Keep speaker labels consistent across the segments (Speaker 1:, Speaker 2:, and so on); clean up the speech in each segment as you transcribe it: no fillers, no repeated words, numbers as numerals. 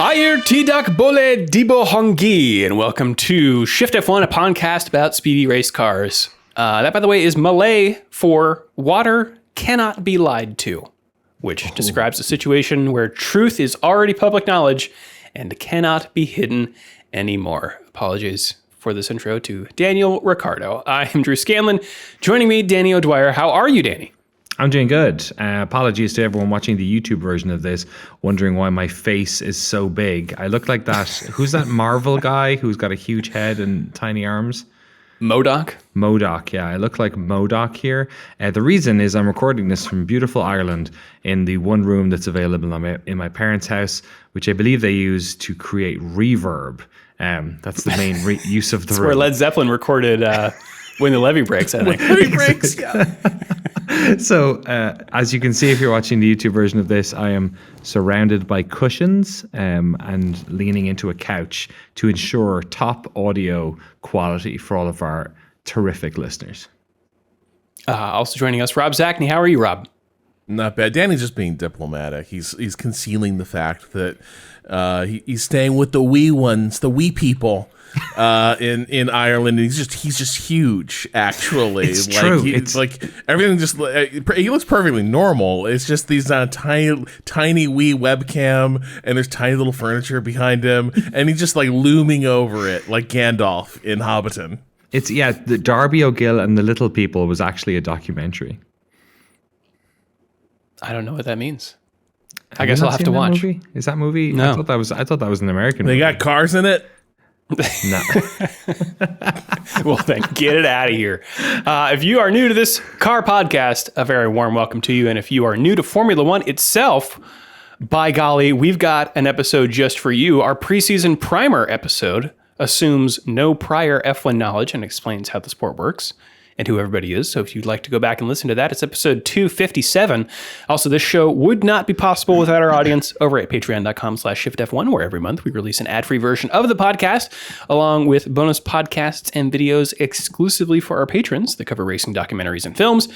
Speaker 1: Ayer Tidak Bole Dibo Hongi, and welcome to Shift+F1, a podcast about speedy race cars. That, by the way, is Malay for water cannot be lied to, which describes a situation where truth is already public knowledge and cannot be hidden anymore. Apologies for this intro to Daniel Ricciardo. I am Drew Scanlon. Joining me, Danny O'Dwyer. How are you, Danny?
Speaker 2: I'm doing good. Apologies to everyone watching the YouTube version of this, wondering why my face is so big. I look like that. Who's that Marvel guy who's got a huge head and tiny arms? MODOK, yeah. I look like MODOK here. The reason is I'm recording this from beautiful Ireland in the one room that's available in my parents' house, which I believe they use to create reverb. That's the main use of the
Speaker 1: That's
Speaker 2: room.
Speaker 1: where Led Zeppelin recorded When the Levee Breaks, I think.
Speaker 2: Levee Breaks, yeah. So, as you can see, if you're watching the YouTube version of this, I am surrounded by cushions and leaning into a couch to ensure top audio quality for all of our terrific listeners.
Speaker 1: Also joining us, Rob Zachney. How are you, Rob?
Speaker 3: Not bad. Danny's just being diplomatic. He's concealing the fact that he's staying with the wee ones, the wee people. In Ireland, and he's just huge. Actually,
Speaker 2: it's true.
Speaker 3: It's like everything just he looks perfectly normal. It's just these tiny wee webcam, and there's tiny little furniture behind him, and he's just like looming over it like Gandalf in Hobbiton.
Speaker 2: The Darby O'Gill and the Little People was actually a documentary.
Speaker 1: I don't know what that means. I guess I'll have to watch.
Speaker 2: Movie? Is that movie?
Speaker 1: No.
Speaker 2: I thought that was an American
Speaker 3: They
Speaker 2: movie.
Speaker 3: got cars in it.
Speaker 2: No.
Speaker 1: Well, then get it out of here. If you are new to this car podcast, a very warm welcome to you. And if you are new to Formula One itself, by golly, we've got an episode just for you. Our preseason primer episode assumes no prior F1 knowledge and explains how the sport works and who everybody is. So if you'd like to go back and listen to that, it's episode 257. Also, this show would not be possible without our audience over at patreon.com/shiftf1, where every month we release an ad-free version of the podcast, along with bonus podcasts and videos exclusively for our patrons that cover racing documentaries and films,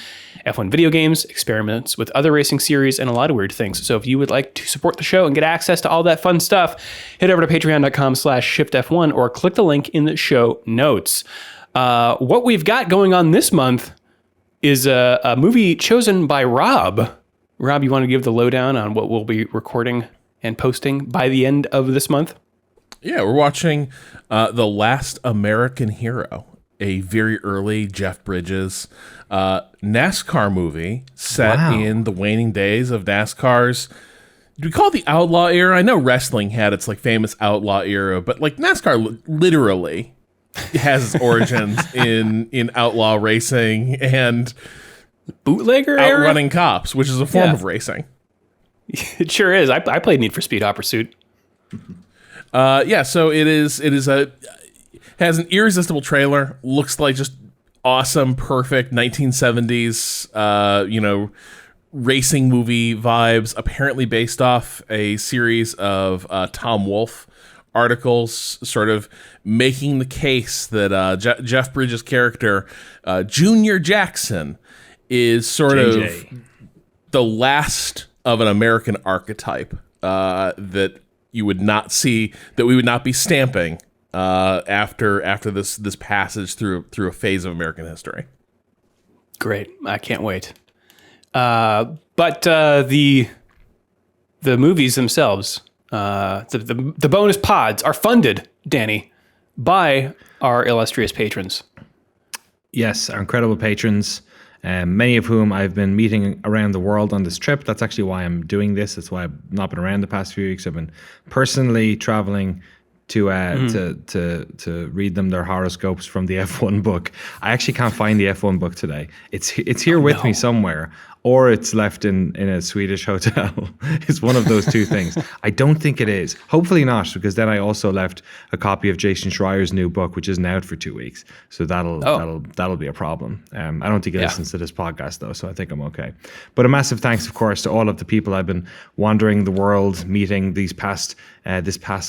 Speaker 1: F1 video games, experiments with other racing series, and a lot of weird things. So if you would like to support the show and get access to all that fun stuff, head over to patreon.com/shiftf1 or click the link in the show notes. What we've got going on this month is a movie chosen by Rob. Rob, you want to give the lowdown on what we'll be recording and posting by the end of this month?
Speaker 3: Yeah, we're watching The Last American Hero, a very early Jeff Bridges NASCAR movie set in the waning days of NASCAR's. Do we call it the outlaw era? I know wrestling had its like famous outlaw era, but like NASCAR literally has its origins in outlaw racing and
Speaker 1: bootlegger era?
Speaker 3: Outrunning cops, which is a form of racing.
Speaker 1: It sure is. I played Need for Speed Hot Pursuit.
Speaker 3: So it has an irresistible trailer. Looks like just awesome, perfect 1970s, racing movie vibes. Apparently based off a series of Tom Wolfe articles, sort of making the case that Jeff Bridges' character, Junior Jackson, is sort
Speaker 2: JJ.
Speaker 3: of the last of an American archetype that you would not see, that we would not be stamping after this passage through a phase of American history.
Speaker 1: Great, I can't wait. But the movies themselves. The bonus pods are funded, Danny, by our illustrious patrons.
Speaker 2: Yes, our incredible patrons, many of whom I've been meeting around the world on this trip. That's actually why I'm doing this. That's why I've not been around the past few weeks. I've been personally traveling to read them their horoscopes from the F1 book. I actually can't find the F1 book today. It's here with me somewhere, or it's left in a Swedish hotel. It's one of those two things. I don't think it is. Hopefully not, because then I also left a copy of Jason Schreier's new book, which isn't out for 2 weeks. So that'll be a problem. I don't think he listens to this podcast though, so I think I'm okay. But a massive thanks, of course, to all of the people I've been wandering the world meeting this past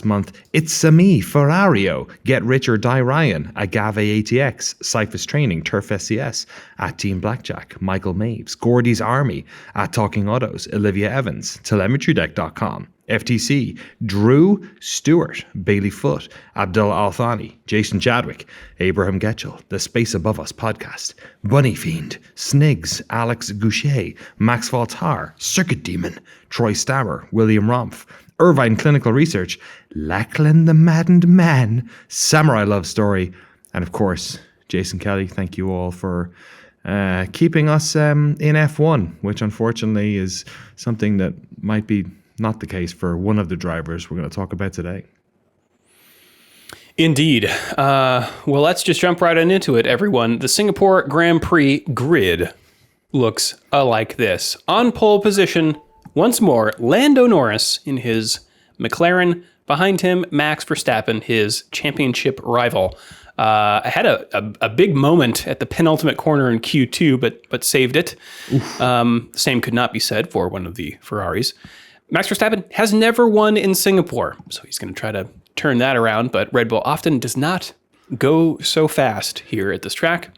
Speaker 2: month. It's me, Ferrario, Get Rich or Die Ryan, Agave ATX, Cyphus Training, Turf SCS, at Team Blackjack, Michael Maves, Gordy's Army, at Talking Autos, Olivia Evans, telemetrydeck.com, FTC, Drew Stewart, Bailey Foote, Abdul Al-Thani, Jason Chadwick, Abraham Getchell, The Space Above Us podcast, Bunny Fiend, Snigs, Alex Goucher, Max Valtar, Circuit Demon, Troy Stammer, William Romph, Irvine Clinical Research, Lachlan the Maddened Man, Samurai Love Story, and of course, Jason Kelly. Thank you all for keeping us in F1, which unfortunately is something that might be not the case for one of the drivers we're going to talk about today.
Speaker 1: Indeed. Well, let's just jump right on into it, everyone. The Singapore Grand Prix grid looks like this. On pole position, once more, Lando Norris in his McLaren. Behind him, Max Verstappen, his championship rival. Had a big moment at the penultimate corner in Q2, but saved it. The same could not be said for one of the Ferraris. Max Verstappen has never won in Singapore, so he's going to try to turn that around, but Red Bull often does not go so fast here at this track.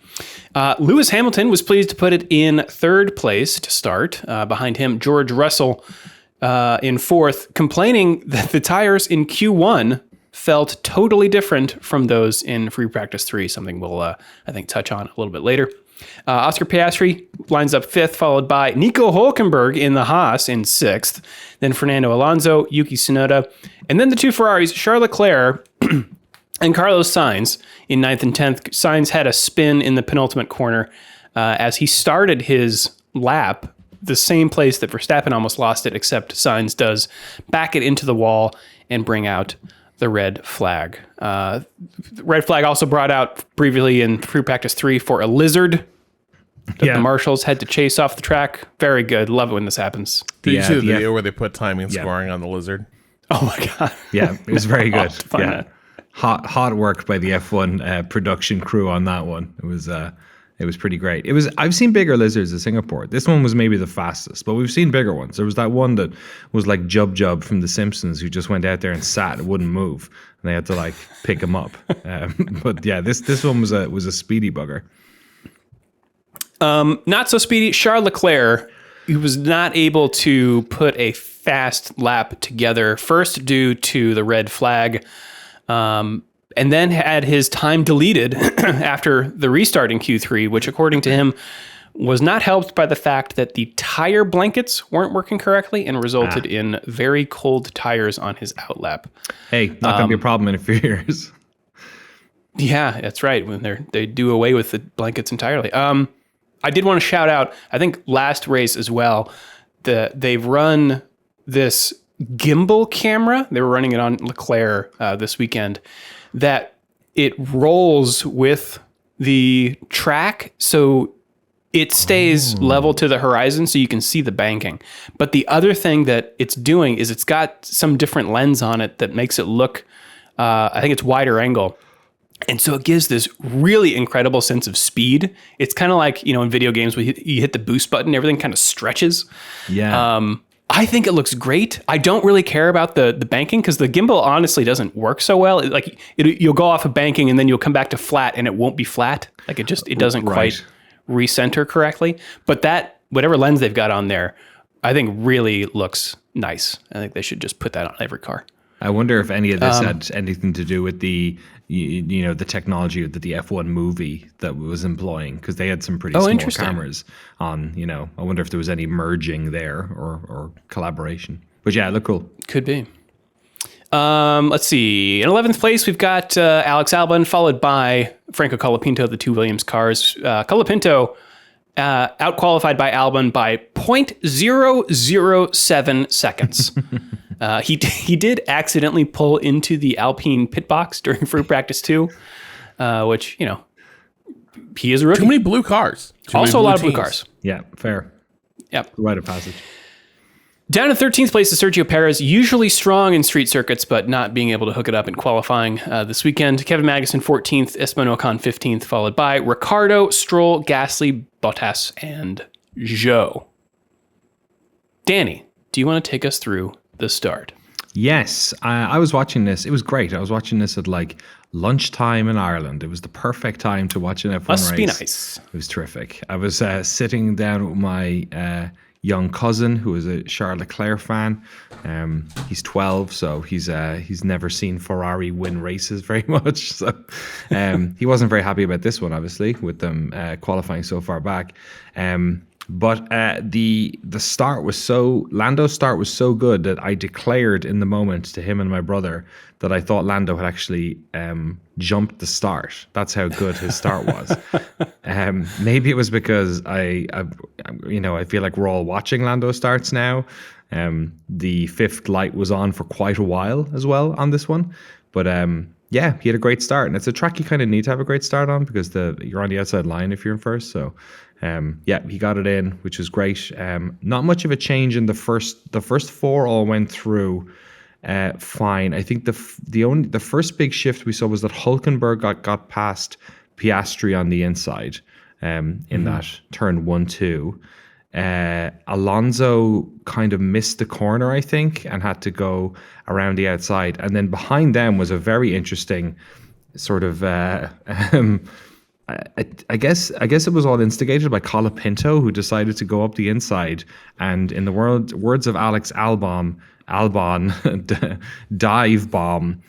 Speaker 1: Lewis Hamilton was pleased to put it in third place to start. Behind him, George Russell in fourth, complaining that the tires in Q1 felt totally different from those in Free Practice 3, something we'll, I think, touch on a little bit later. Oscar Piastri lines up fifth, followed by Nico Hülkenberg in the Haas in sixth, then Fernando Alonso, Yuki Tsunoda, and then the two Ferraris, Charles Leclerc and Carlos Sainz in ninth and 10th. Sainz had a spin in the penultimate corner as he started his lap, the same place that Verstappen almost lost it, except Sainz does back it into the wall and bring out the red flag. The red flag also brought out previously in Free Practice 3 for a lizard that the marshals had to chase off the track. Very good. Love it when this happens.
Speaker 3: Did you see the video where they put timing and scoring on the lizard?
Speaker 1: Oh my God.
Speaker 2: Yeah, it was very good.
Speaker 1: That.
Speaker 2: Hot work by the F1 production crew on that one. It was pretty great. I've seen bigger lizards in Singapore. This one was maybe the fastest, but we've seen bigger ones. There was that one that was like Jub from The Simpsons, who just went out there and sat and wouldn't move, and they had to like pick him up. But yeah, this one was a speedy bugger.
Speaker 1: Not so speedy. Charles Leclerc, he was not able to put a fast lap together, first due to the red flag, and then had his time deleted after the restart in Q3, which according to him was not helped by the fact that the tire blankets weren't working correctly and resulted in very cold tires on his outlap.
Speaker 2: Hey, not going to be a problem in a few years.
Speaker 1: Yeah, that's right. When they do away with the blankets entirely. I did want to shout out, I think last race as well, they've run this gimbal camera. They were running it on Leclerc this weekend, that it rolls with the track, so it stays level to the horizon so you can see the banking. But the other thing that it's doing is it's got some different lens on it that makes it look, I think it's wider angle. And so it gives this really incredible sense of speed. It's kind of like, in video games where you hit the boost button, everything kind of stretches.
Speaker 2: Yeah.
Speaker 1: I think it looks great. I don't really care about the banking because the gimbal honestly doesn't work so well. You'll go off of banking and then you'll come back to flat and it won't be flat. Like it doesn't quite recenter correctly. But that, whatever lens they've got on there, I think really looks nice. I think they should just put that on every car.
Speaker 2: I wonder if any of this had anything to do with the technology that the F1 movie that was employing, because they had some pretty small cameras on, I wonder if there was any merging there or collaboration. But yeah, it looked cool.
Speaker 1: Could be. Let's see. In 11th place, we've got Alex Albon, followed by Franco Colapinto, the two Williams cars. Colapinto outqualified by Albon by 0.007 seconds. He did accidentally pull into the Alpine pit box during Free Practice 2, which, he is a rookie.
Speaker 3: Too many blue cars.
Speaker 1: Also a lot of blue cars.
Speaker 2: Yeah, fair.
Speaker 1: Yep.
Speaker 2: Rite of passage.
Speaker 1: Down in 13th place is Sergio Perez, usually strong in street circuits, but not being able to hook it up in qualifying this weekend. Kevin Magnussen, 14th. Esteban Ocon, 15th, followed by Ricciardo, Stroll, Gasly, Bottas, and Zhou. Danny, do you want to take us through the start?
Speaker 2: Yes, I was watching this. It was great. I was watching this at like lunchtime in Ireland. It was the perfect time to watch an F1 race.
Speaker 1: Must be nice.
Speaker 2: It was terrific. I was sitting down with my young cousin who is a Charles Leclerc fan. He's 12, so he's never seen Ferrari win races very much. So he wasn't very happy about this one, obviously, with them qualifying so far back. But the start was Lando's start was so good that I declared in the moment to him and my brother that I thought Lando had actually jumped the start. That's how good his start was. Maybe it was because I feel like we're all watching Lando starts now. The fifth light was on for quite a while as well on this one, but yeah, he had a great start, and it's a track you kind of need to have a great start on because you're on the outside line if you're in first. So yeah, he got it in, which was great. Not much of a change in the first four all went through fine. I think the first big shift we saw was that Hulkenberg got past Piastri on the inside in that turn 1-2. Alonso kind of missed the corner, I think, and had to go around the outside. And then behind them was a very interesting sort of I guess it was all instigated by Colapinto, who decided to go up the inside and, in the words of Alex Albon, dive bomb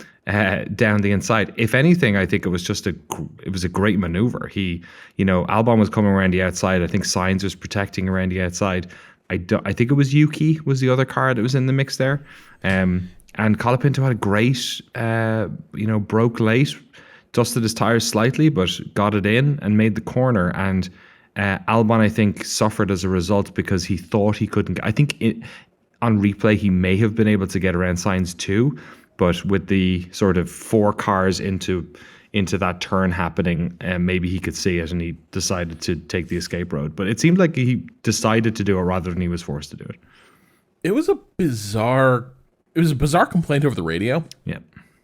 Speaker 2: down the inside. If anything, I think it was a great maneuver. Albon was coming around the outside. I think Sainz was protecting around the outside. I think it was Yuki was the other car that was in the mix there. And Colapinto had a great, broke late, dusted his tires slightly, but got it in and made the corner. And Albon, I think, suffered as a result because he thought he couldn't. I think on replay, he may have been able to get around Sainz too, but with the sort of four cars into that turn happening, maybe he could see it and he decided to take the escape road. But it seemed like he decided to do it rather than he was forced to do it. It was a bizarre
Speaker 3: complaint over the radio.
Speaker 2: Yeah.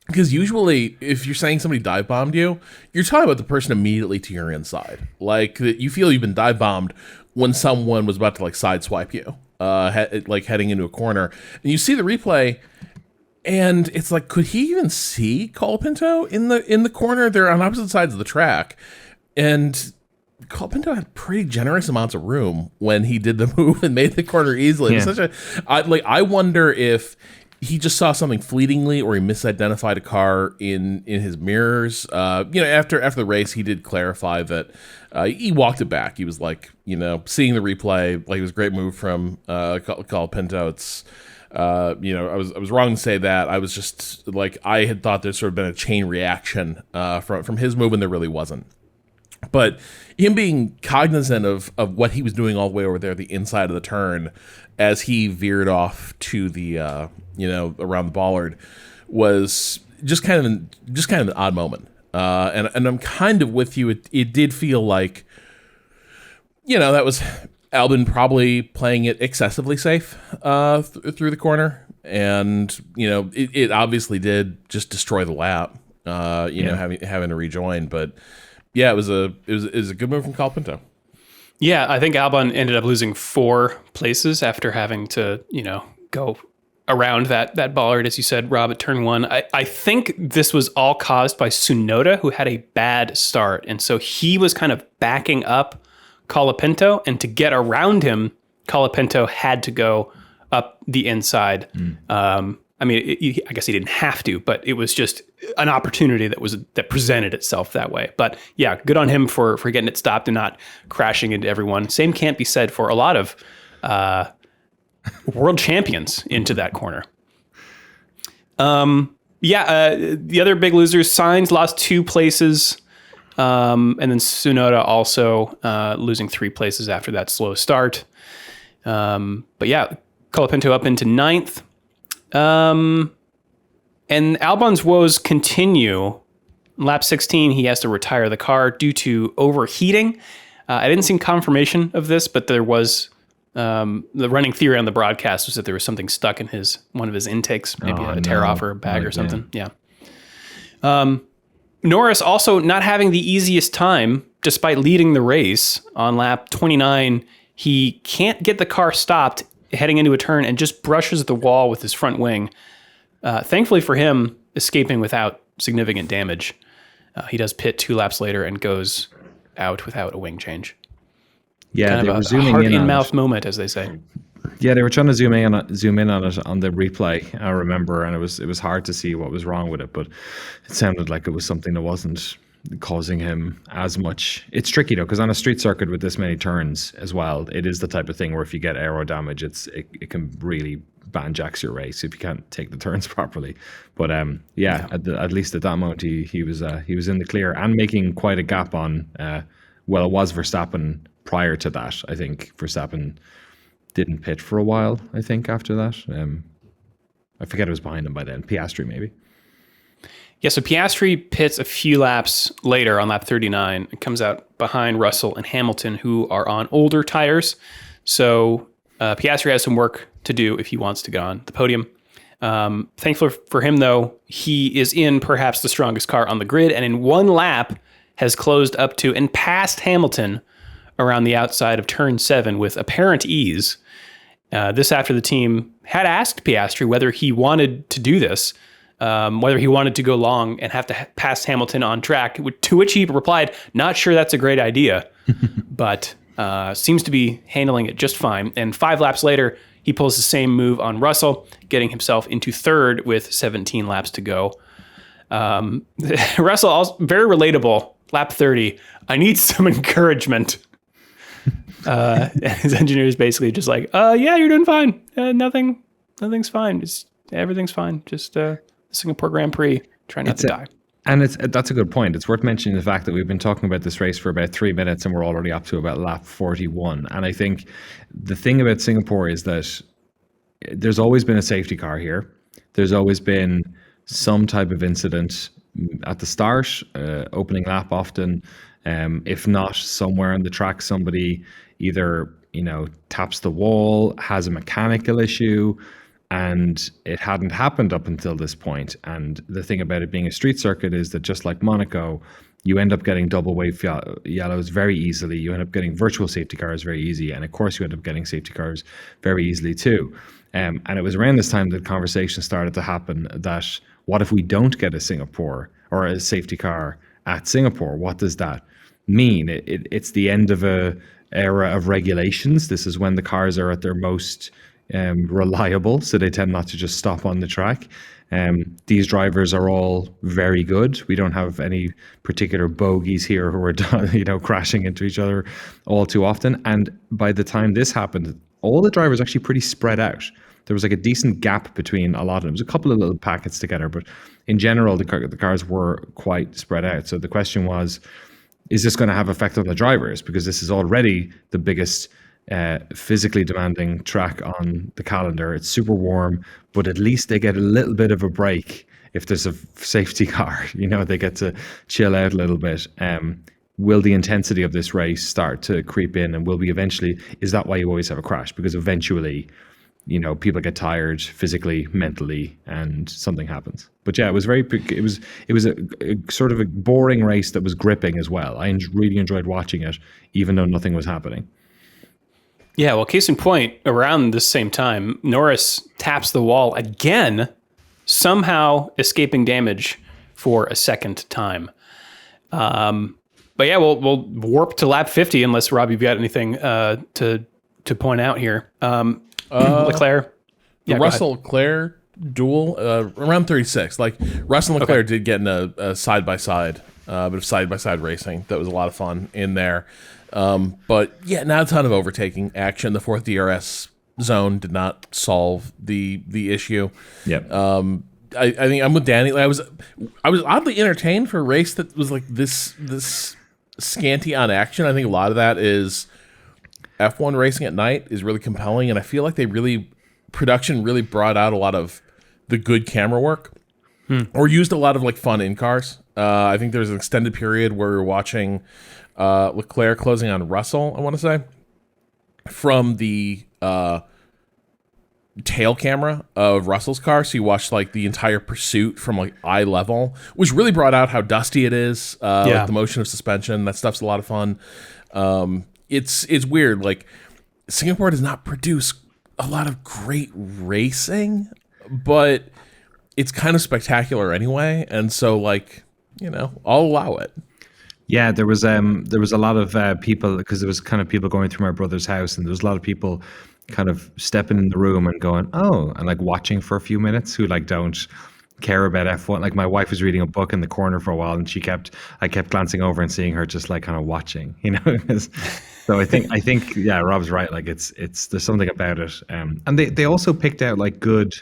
Speaker 3: Because usually, if you're saying somebody dive bombed you, you're talking about the person immediately to your inside. Like, you feel you've been dive bombed when someone was about to like sideswipe you, like heading into a corner. And you see the replay, and it's like, could he even see Colapinto in the corner? They're on opposite sides of the track, and Colapinto had pretty generous amounts of room when he did the move and made the corner easily. Yeah. I wonder if he just saw something fleetingly, or he misidentified a car in his mirrors. After the race, he did clarify that he walked it back. He was like, seeing the replay, like it was a great move from Colapinto. It's, I was wrong to say that. I was just like, I had thought there'd sort of been a chain reaction from his move, and there really wasn't. But him being cognizant of what he was doing all the way over there, the inside of the turn, as he veered off to the around the bollard, was just kind of an odd moment. And I'm kind of with you. It did feel like, that was Albon probably playing it excessively safe through the corner, and it obviously did just destroy the lap. Having to rejoin, but. Yeah, it was a good move from Colapinto.
Speaker 1: Yeah, I think Albon ended up losing 4 places after having to, go around that bollard, as you said, Rob, at turn 1. I think this was all caused by Tsunoda, who had a bad start. And so he was kind of backing up Colapinto, and to get around him, Colapinto had to go up the inside. I guess he didn't have to, but it was just an opportunity that presented itself that way. But yeah, good on him for getting it stopped and not crashing into everyone. Same can't be said for a lot of world champions into that corner. The other big losers, Sainz lost 2 places, and then Tsunoda also losing 3 places after that slow start. But yeah, Colapinto up into 9th. And Albon's woes continue. Lap 16, he has to retire the car due to overheating. I didn't see confirmation of this, but there was the running theory on the broadcast was that there was something stuck in one of his intakes, maybe a tear off or a bag or something. Yeah. Norris also not having the easiest time, despite leading the race on lap 29. He can't get the car stopped heading into a turn and just brushes the wall with his front wing. Thankfully for him, escaping without significant damage. He does pit 2 laps later and goes out without a wing change.
Speaker 2: Yeah,
Speaker 1: kind
Speaker 2: they
Speaker 1: of
Speaker 2: were
Speaker 1: a
Speaker 2: zooming
Speaker 1: heart
Speaker 2: in
Speaker 1: in
Speaker 2: on
Speaker 1: mouth
Speaker 2: it.
Speaker 1: moment, as they say.
Speaker 2: Yeah, they were trying to zoom in on it on the replay. I remember, and it was hard to see what was wrong with it, but it sounded like it was something that wasn't causing him as much. It's tricky though, because on a street circuit with this many turns as well, it is the type of thing where if you get aero damage, it can really banjacks your race if you can't take the turns properly. But at least at that moment he was in the clear and making quite a gap on. Well, it was Verstappen prior to that. I think Verstappen didn't pit for a while, I think, after that. I forget who was behind him by then. Piastri, maybe.
Speaker 1: Yeah, so Piastri pits a few laps later on lap 39. It comes out behind Russell and Hamilton, who are on older tires. So Piastri has some work to do if he wants to get on the podium. Thankful for him, though, he is in perhaps the strongest car on the grid, and in one lap has closed up to and passed Hamilton around the outside of turn 7 with apparent ease. This after the team had asked Piastri whether he wanted to do this, whether he wanted to go long and have to pass Hamilton on track, to which he replied, not sure that's a great idea, but seems to be handling it just fine. And 5 laps later, he pulls the same move on Russell, getting himself into third with 17 laps to go. Russell, also very relatable, lap 30. I need some encouragement. His engineer is basically just like, yeah, you're doing fine. Nothing's fine. Everything's fine. Just Singapore Grand Prix. Try not to die.
Speaker 2: And that's a good point. It's worth mentioning the fact that we've been talking about this race for about 3 minutes and we're already up to about lap 41. And I think the thing about Singapore is that there's always been a safety car here. There's always been some type of incident at the start, opening lap often. If not, somewhere on the track, somebody either, taps the wall, has a mechanical issue, and it hadn't happened up until this point. And the thing about it being a street circuit is that just like Monaco, you end up getting double wave yellows very easily. You end up getting virtual safety cars very easy. And of course, you end up getting safety cars very easily too. And it was around this time that conversation started to happen that what if we don't get a Singapore or a safety car at Singapore? What does that mean? It's the end of a era of regulations. This is when the cars are at their most reliable, so they tend not to just stop on the track. These drivers are all very good. We don't have any particular bogeys here who are crashing into each other all too often. And by the time this happened, all the drivers actually pretty spread out. There was like a decent gap between a lot of them. It was a couple of little packets together, but in general, the cars were quite spread out. So the question was, is this going to have effect on the drivers? Because this is already the biggest physically demanding track on the calendar. It's super warm, but at least they get a little bit of a break if there's a safety car. They get to chill out a little bit. Will the intensity of this race start to creep in, and will we eventually, is that why you always have a crash? Because eventually, people get tired physically, mentally, and something happens. But yeah, it was a sort of a boring race that was gripping as well. I really enjoyed watching it, even though nothing was happening.
Speaker 1: Yeah, well, case in point, around the same time, Norris taps the wall again, somehow escaping damage for a second time. But yeah, we'll warp to lap 50 unless, Rob, you've got anything to point out here. Leclerc.
Speaker 3: The Russell-Leclerc duel, around 36. Like, Russell and Leclerc did get in a side-by-side, bit of side-by-side racing. That was a lot of fun in there. But yeah, not a ton of overtaking action. The fourth DRS zone did not solve the issue.
Speaker 2: Yep.
Speaker 3: I think I'm with Danny. I was oddly entertained for a race that was like this scanty on action. I think a lot of that is F1 racing at night is really compelling, and I feel like production really brought out a lot of the good camera work, or used a lot of like fun in cars. I think there was an extended period where we were watching Leclerc closing on Russell, I want to say, from the tail camera of Russell's car. So you watched like the entire pursuit from like eye level, which really brought out how dusty it is. Like the motion of suspension, that stuff's a lot of fun. It's weird. Like, Singapore does not produce a lot of great racing, but it's kind of spectacular anyway. And so, like, I'll allow it.
Speaker 2: Yeah, there was a lot of people, because there was kind of people going through my brother's house, and there was a lot of people kind of stepping in the room and going, oh, and like watching for a few minutes, who like don't care about F1. Like my wife was reading a book in the corner for a while, and I kept glancing over and seeing her just like kind of watching, you know. So I think yeah, Rob's right. Like it's there's something about it, and they also picked out like good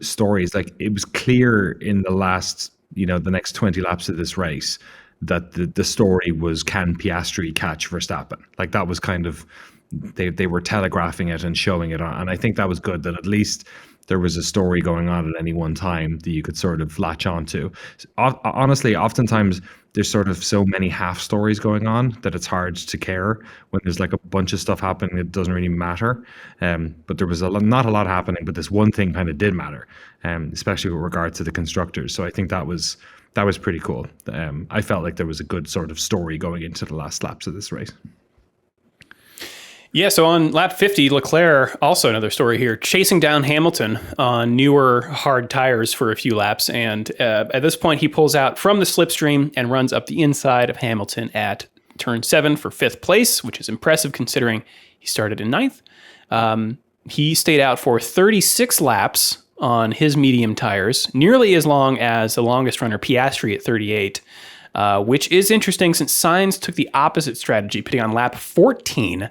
Speaker 2: stories. Like it was clear in the last, the next 20 laps of this race that the story was, can Piastri catch Verstappen? Like that was kind of, they were telegraphing it and showing it on. And I think that was good, that at least there was a story going on at any one time that you could sort of latch onto. Honestly, oftentimes there's sort of so many half stories going on that it's hard to care when there's like a bunch of stuff happening that doesn't really matter. But there was not a lot happening, but this one thing kind of did matter, especially with regard to the constructors. So I think that was pretty cool. I felt like there was a good sort of story going into the last laps of this race.
Speaker 1: Yeah, so on lap 50, Leclerc, also another story here, chasing down Hamilton on newer hard tires for a few laps. And at this point, he pulls out from the slipstream and runs up the inside of Hamilton at turn 7 for 5th place, which is impressive considering he started in 9th. He stayed out for 36 laps on his medium tires, nearly as long as the longest runner, Piastri, at 38, which is interesting since Sainz took the opposite strategy, putting on lap 14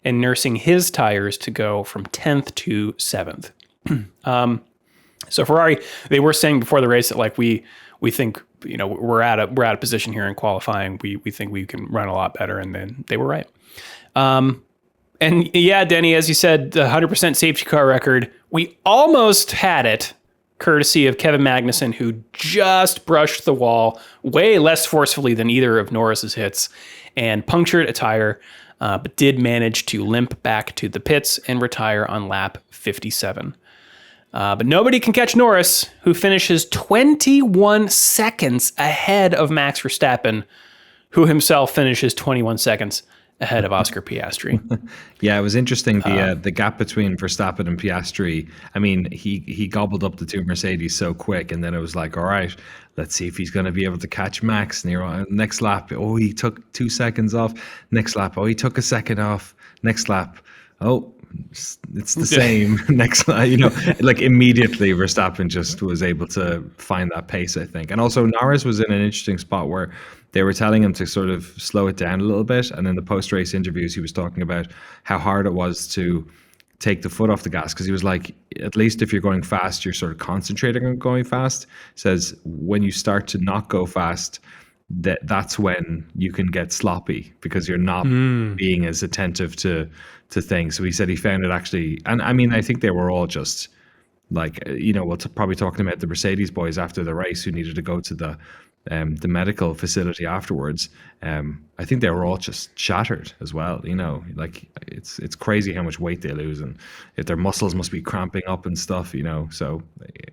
Speaker 1: and nursing his tires to go from 10th to 7th. So Ferrari, they were saying before the race that like we think, we're at a position here in qualifying. We think we can run a lot better, and then they were right. And yeah, Denny, as you said, the 100% safety car record, we almost had it, courtesy of Kevin Magnussen, who just brushed the wall way less forcefully than either of Norris's hits and punctured a tire, but did manage to limp back to the pits and retire on lap 57. But nobody can catch Norris, who finishes 21 seconds ahead of Max Verstappen, who himself finishes 21 seconds ahead of Oscar Piastri.
Speaker 2: Yeah, it was interesting, the gap between Verstappen and Piastri. I mean, he gobbled up the two Mercedes so quick, and then it was like, all right, let's see if he's going to be able to catch Max. And next lap, oh, he took 2 seconds off. Next lap, oh, he took a second off. Next lap, oh, it's the same. Next lap, like immediately Verstappen just was able to find that pace, I think. And also Norris was in an interesting spot where they were telling him to sort of slow it down a little bit. And in the post-race interviews, he was talking about how hard it was to take the foot off the gas, because he was like, at least if you're going fast, you're sort of concentrating on going fast. Says when you start to not go fast, that's when you can get sloppy, because you're not being as attentive to things. So he said he found it actually, and I mean, I think they were all just like, we'll probably talking about the Mercedes boys after the race who needed to go to the medical facility afterwards. I think they were all just shattered as well. Like it's crazy how much weight they lose, and if their muscles must be cramping up and stuff. So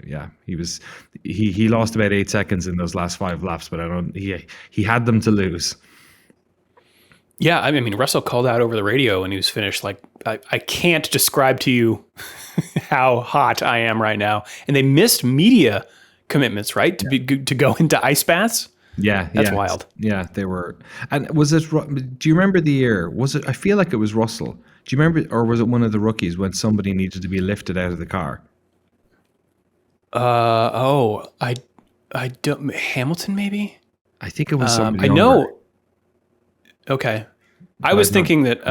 Speaker 2: yeah, he lost about 8 seconds in those last 5 laps, but he had them to lose.
Speaker 1: Yeah, I mean, Russell called out over the radio when he was finished, like, I can't describe to you how hot I am right now. And they missed media commitments, right? To go into ice baths?
Speaker 2: Yeah.
Speaker 1: That's wild.
Speaker 2: Yeah, they were. And was it, do you remember the year? Was it, I feel like it was Russell. Do you remember, or was it one of the rookies when somebody needed to be lifted out of the car?
Speaker 1: I don't, Hamilton maybe?
Speaker 2: I think it was somebody
Speaker 1: I know. Okay. I was thinking that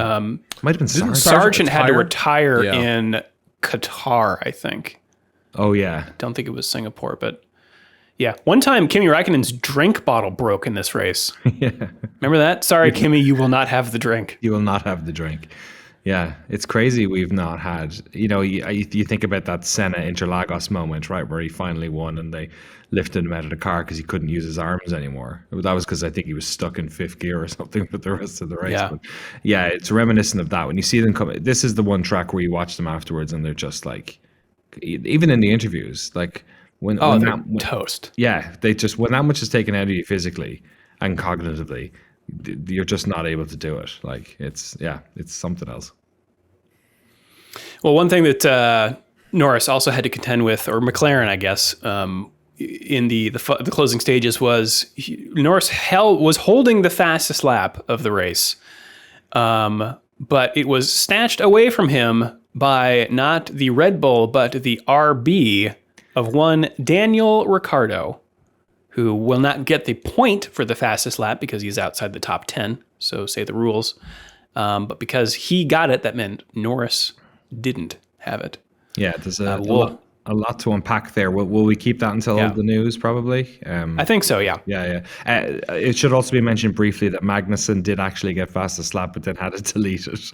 Speaker 2: might have been
Speaker 1: Sargent had to retire in Qatar, I think.
Speaker 2: Oh, yeah.
Speaker 1: I don't think it was Singapore, but yeah. One time, Kimi Räikkönen's drink bottle broke in this race.
Speaker 2: Yeah.
Speaker 1: Remember that? Sorry, Kimi, you will not have the drink.
Speaker 2: You will not have the drink. Yeah, it's crazy we've not had, you think about that Senna Interlagos moment, right, where he finally won and they lifted him out of the car because he couldn't use his arms anymore. That was because I think he was stuck in 5th gear or something for the rest of the race.
Speaker 1: Yeah.
Speaker 2: But yeah, it's reminiscent of that. When you see them come, this is the one track where you watch them afterwards and they're just like, even in the interviews, like when
Speaker 1: toast.
Speaker 2: Yeah, they just, when that much is taken out of you physically and cognitively, you're just not able to do it. Like it's something else. Well,
Speaker 1: one thing that Norris also had to contend with, or McLaren, I guess, in the closing stages was Norris was holding the fastest lap of the race, but it was snatched away from him by not the Red Bull, but the RB of one Daniel Ricciardo, who will not get the point for the fastest lap because he's outside the top 10, so say the rules. But because he got it, that meant Norris didn't have it.
Speaker 2: Yeah, there's a lot to unpack there. Will we keep that until the news, probably?
Speaker 1: I think so, yeah.
Speaker 2: Yeah. It should also be mentioned briefly that Magnussen did actually get fastest lap, but then had to delete it.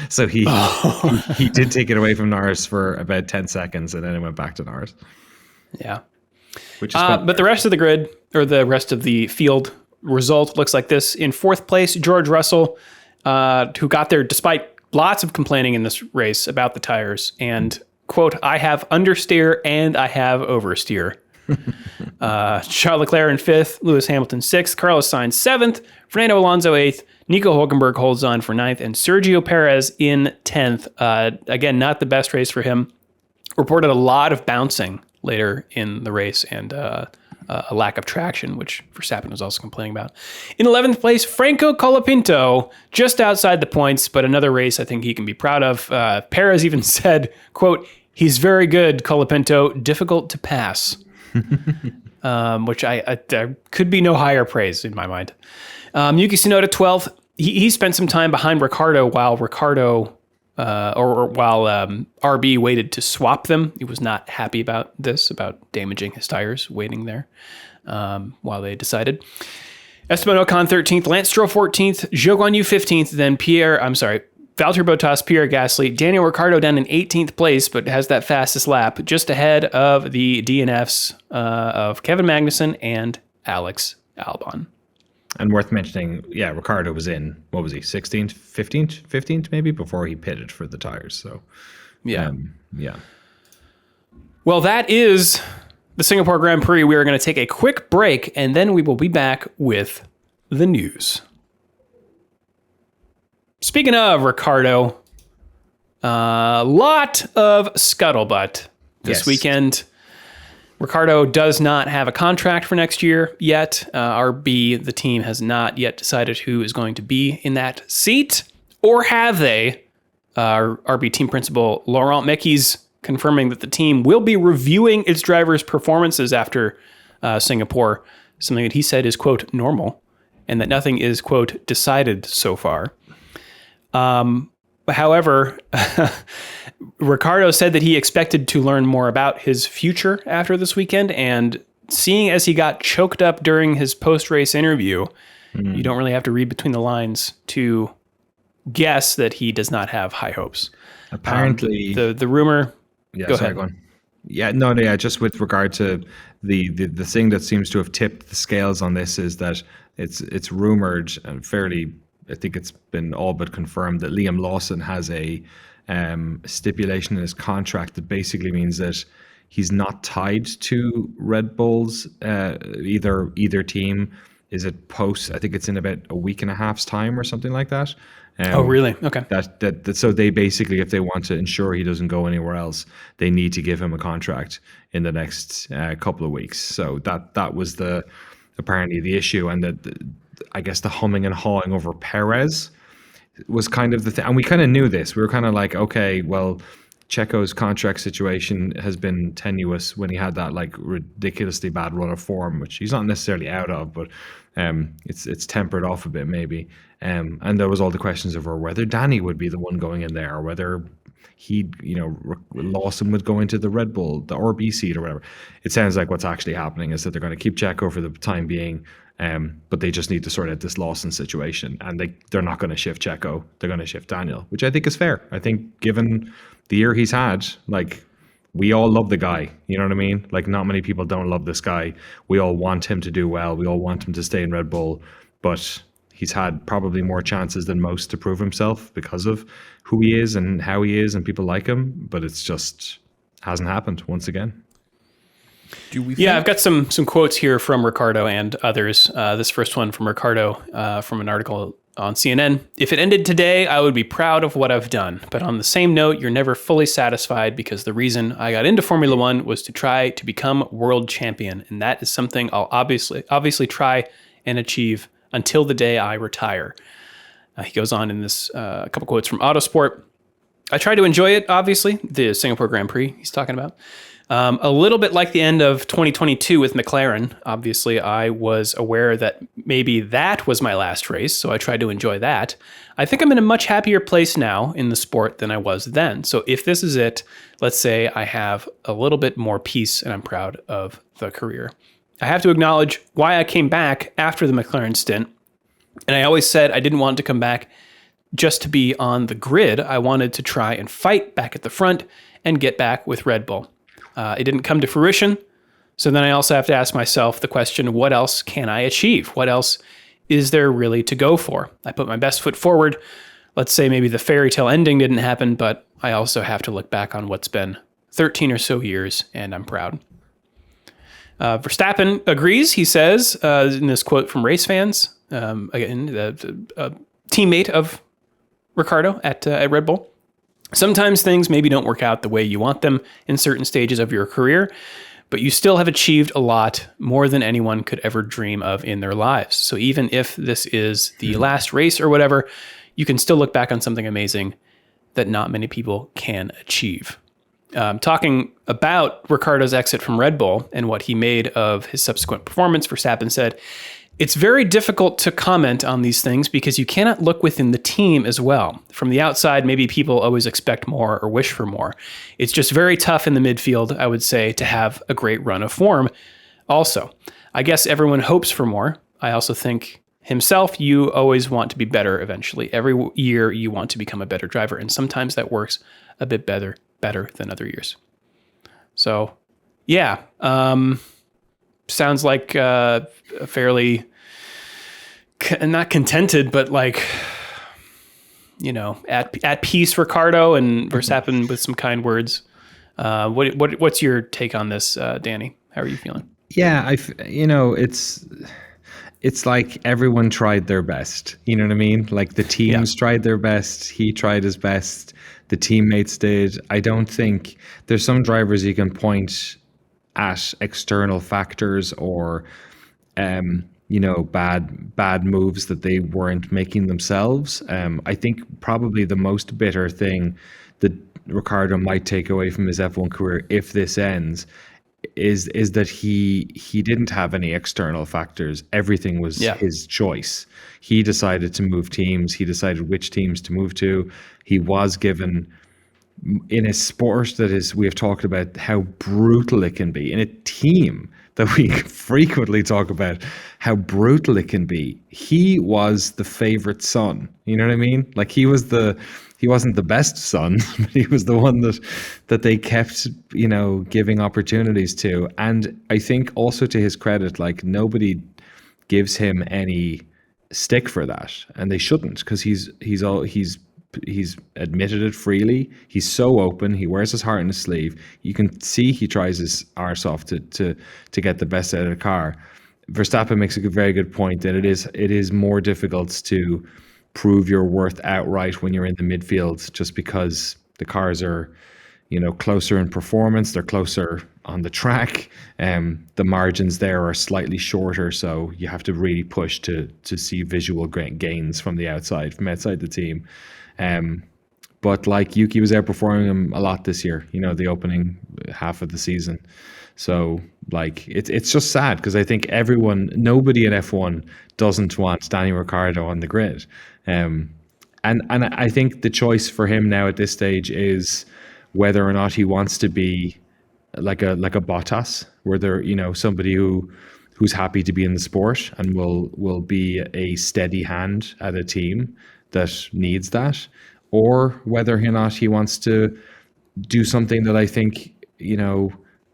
Speaker 2: So he did take it away from Norris for about 10 seconds, and then it went back to Norris.
Speaker 1: Yeah.
Speaker 2: Which is
Speaker 1: but the rest of the grid, or the rest of the field result looks like this. In fourth place, George Russell, who got there despite lots of complaining in this race about the tires, and quote, I have understeer and I have oversteer. Charles Leclerc in fifth, Lewis Hamilton sixth, Carlos Sainz seventh, Fernando Alonso eighth, Nico Hulkenberg holds on for ninth, and Sergio Perez in 10th. Again, not the best race for him. Reported a lot of bouncing later in the race and a lack of traction, which Verstappen was also complaining about. In 11th place, Franco Colapinto, just outside the points, but another race I think he can be proud of. Perez even said, quote, he's very good, Colapinto, difficult to pass, which I could be no higher praise in my mind. Yuki Tsunoda, 12th. He spent some time behind Ricciardo while RB waited to swap them. He was not happy about this, about damaging his tires, waiting there while they decided. Esteban Ocon 13th, Lance Stroll 14th, Zhou Guanyu 15th, then Valtteri Bottas, Pierre Gasly, Daniel Ricciardo down in 18th place, but has that fastest lap, just ahead of the DNFs of Kevin Magnussen and Alex Albon.
Speaker 2: And worth mentioning, Ricciardo was in, what was he, 16th, 15th maybe, before he pitted for the tires. So, yeah.
Speaker 1: Well, that is the Singapore Grand Prix. We are going to take a quick break, and then we will be back with the news. Speaking of Ricciardo, a lot of scuttlebutt this weekend. Ricciardo does not have a contract for next year yet. RB, the team, has not yet decided who is going to be in that seat. Or have they? RB team principal Laurent Mekies confirming that the team will be reviewing its drivers' performances after Singapore. Something that he said is, quote, normal. And that nothing is, quote, decided so far. However, Ricciardo said that he expected to learn more about his future after this weekend, and seeing as he got choked up during his post-race interview, you don't really have to read between the lines to guess that he does not have high hopes.
Speaker 2: Apparently,
Speaker 1: the rumor.
Speaker 2: Yeah,
Speaker 1: go ahead.
Speaker 2: Go on. Yeah, just with regard to the thing that seems to have tipped the scales on this is that it's rumored and fairly, I think it's been all but confirmed, that Liam Lawson has a stipulation in his contract that basically means that he's not tied to Red Bull's either team. Is it post? I think it's in about a week and a half's time or something like that.
Speaker 1: Oh, really? Okay.
Speaker 2: That so they basically, if they want to ensure he doesn't go anywhere else, they need to give him a contract in the next couple of weeks. So that was apparently the issue, and I guess the humming and hawing over Perez was kind of the thing. And we kind of knew this. We were kind of like, okay, well, Checo's contract situation has been tenuous when he had that like ridiculously bad run of form, which he's not necessarily out of, but it's tempered off a bit maybe. And there was all the questions over whether Danny would be the one going in there, or whether Lawson would go into the Red Bull, the RB seat or whatever. It sounds like what's actually happening is that they're going to keep Checo for the time being, but they just need to sort out this Lawson situation, and they're not going to shift Checo. They're going to shift Daniel, which I think is fair. I think given the year he's had, like, we all love the guy. You know what I mean? Like, not many people don't love this guy. We all want him to do well. We all want him to stay in Red Bull, but he's had probably more chances than most to prove himself because of who he is and how he is, and people like him, but it's just hasn't happened once again.
Speaker 1: I've got some quotes here from Ricciardo and others. This first one from Ricciardo from an article on CNN. If it ended today, I would be proud of what I've done. But on the same note, you're never fully satisfied because the reason I got into Formula One was to try to become world champion. And that is something I'll obviously try and achieve until the day I retire. He goes on in this, a couple quotes from Autosport. I try to enjoy it, obviously, the Singapore Grand Prix he's talking about. A little bit like the end of 2022 with McLaren. Obviously, I was aware that maybe that was my last race, so I tried to enjoy that. I think I'm in a much happier place now in the sport than I was then. So if this is it, let's say I have a little bit more peace and I'm proud of the career. I have to acknowledge why I came back after the McLaren stint. And I always said I didn't want to come back just to be on the grid. I wanted to try and fight back at the front and get back with Red Bull. It didn't come to fruition. So then I also have to ask myself the question, what else can I achieve? What else is there really to go for? I put my best foot forward. Let's say maybe the fairy tale ending didn't happen, but I also have to look back on what's been 13 or so years, and I'm proud. Verstappen agrees. He says in this quote from Race Fans, again, the teammate of Ricciardo at Red Bull. Sometimes things maybe don't work out the way you want them in certain stages of your career, but you still have achieved a lot more than anyone could ever dream of in their lives. So even if this is the last race or whatever, you can still look back on something amazing that not many people can achieve. Talking about Ricciardo's exit from Red Bull and what he made of his subsequent performance, Verstappen said, "It's very difficult to comment on these things because you cannot look within the team as well. From the outside, maybe people always expect more or wish for more. It's just very tough in the midfield, I would say, to have a great run of form. Also, I guess everyone hopes for more. I also think himself, you always want to be better eventually. Every year you want to become a better driver, and sometimes that works a bit better than other years." So, yeah, sounds like a fairly not contented, but like, you know, at peace, Ricciardo, and Verstappen with some kind words. What's your take on this, Danny? How are you feeling?
Speaker 2: Yeah, it's like everyone tried their best. You know what I mean? Like the teams tried their best. He tried his best. The teammates did. I don't think there's some drivers you can point at external factors or, bad moves that they weren't making themselves. I think probably the most bitter thing that Ricciardo might take away from his F1 career, if this ends, is that he didn't have any external factors. Everything was his choice. He decided to move teams. He decided which teams to move to. He was given, in a sport that is, we have talked about how brutal it can be, in a team that we frequently talk about how brutal it can be. He was the favorite son. You know what I mean? Like he wasn't the best son, but he was the one that they kept, giving opportunities to. And I think also to his credit, like nobody gives him any stick for that, and they shouldn't, because he's admitted it freely. He's so open. He wears his heart on his sleeve. You can see he tries his arse off to get the best out of the car. Verstappen makes a very good point that it is more difficult to prove your worth outright when you're in the midfield, just because the cars are, closer in performance. They're closer on the track. The margins there are slightly shorter, so you have to really push to see visual gains from outside the team. But like Yuki was outperforming him a lot this year, the opening half of the season. So like it's just sad, because I think nobody in F1 doesn't want Danny Ricciardo on the grid. And I think the choice for him now at this stage is whether or not he wants to be like a Bottas, where they're, somebody who's happy to be in the sport and will be a steady hand at a team that needs that, or whether or not he wants to do something that I think,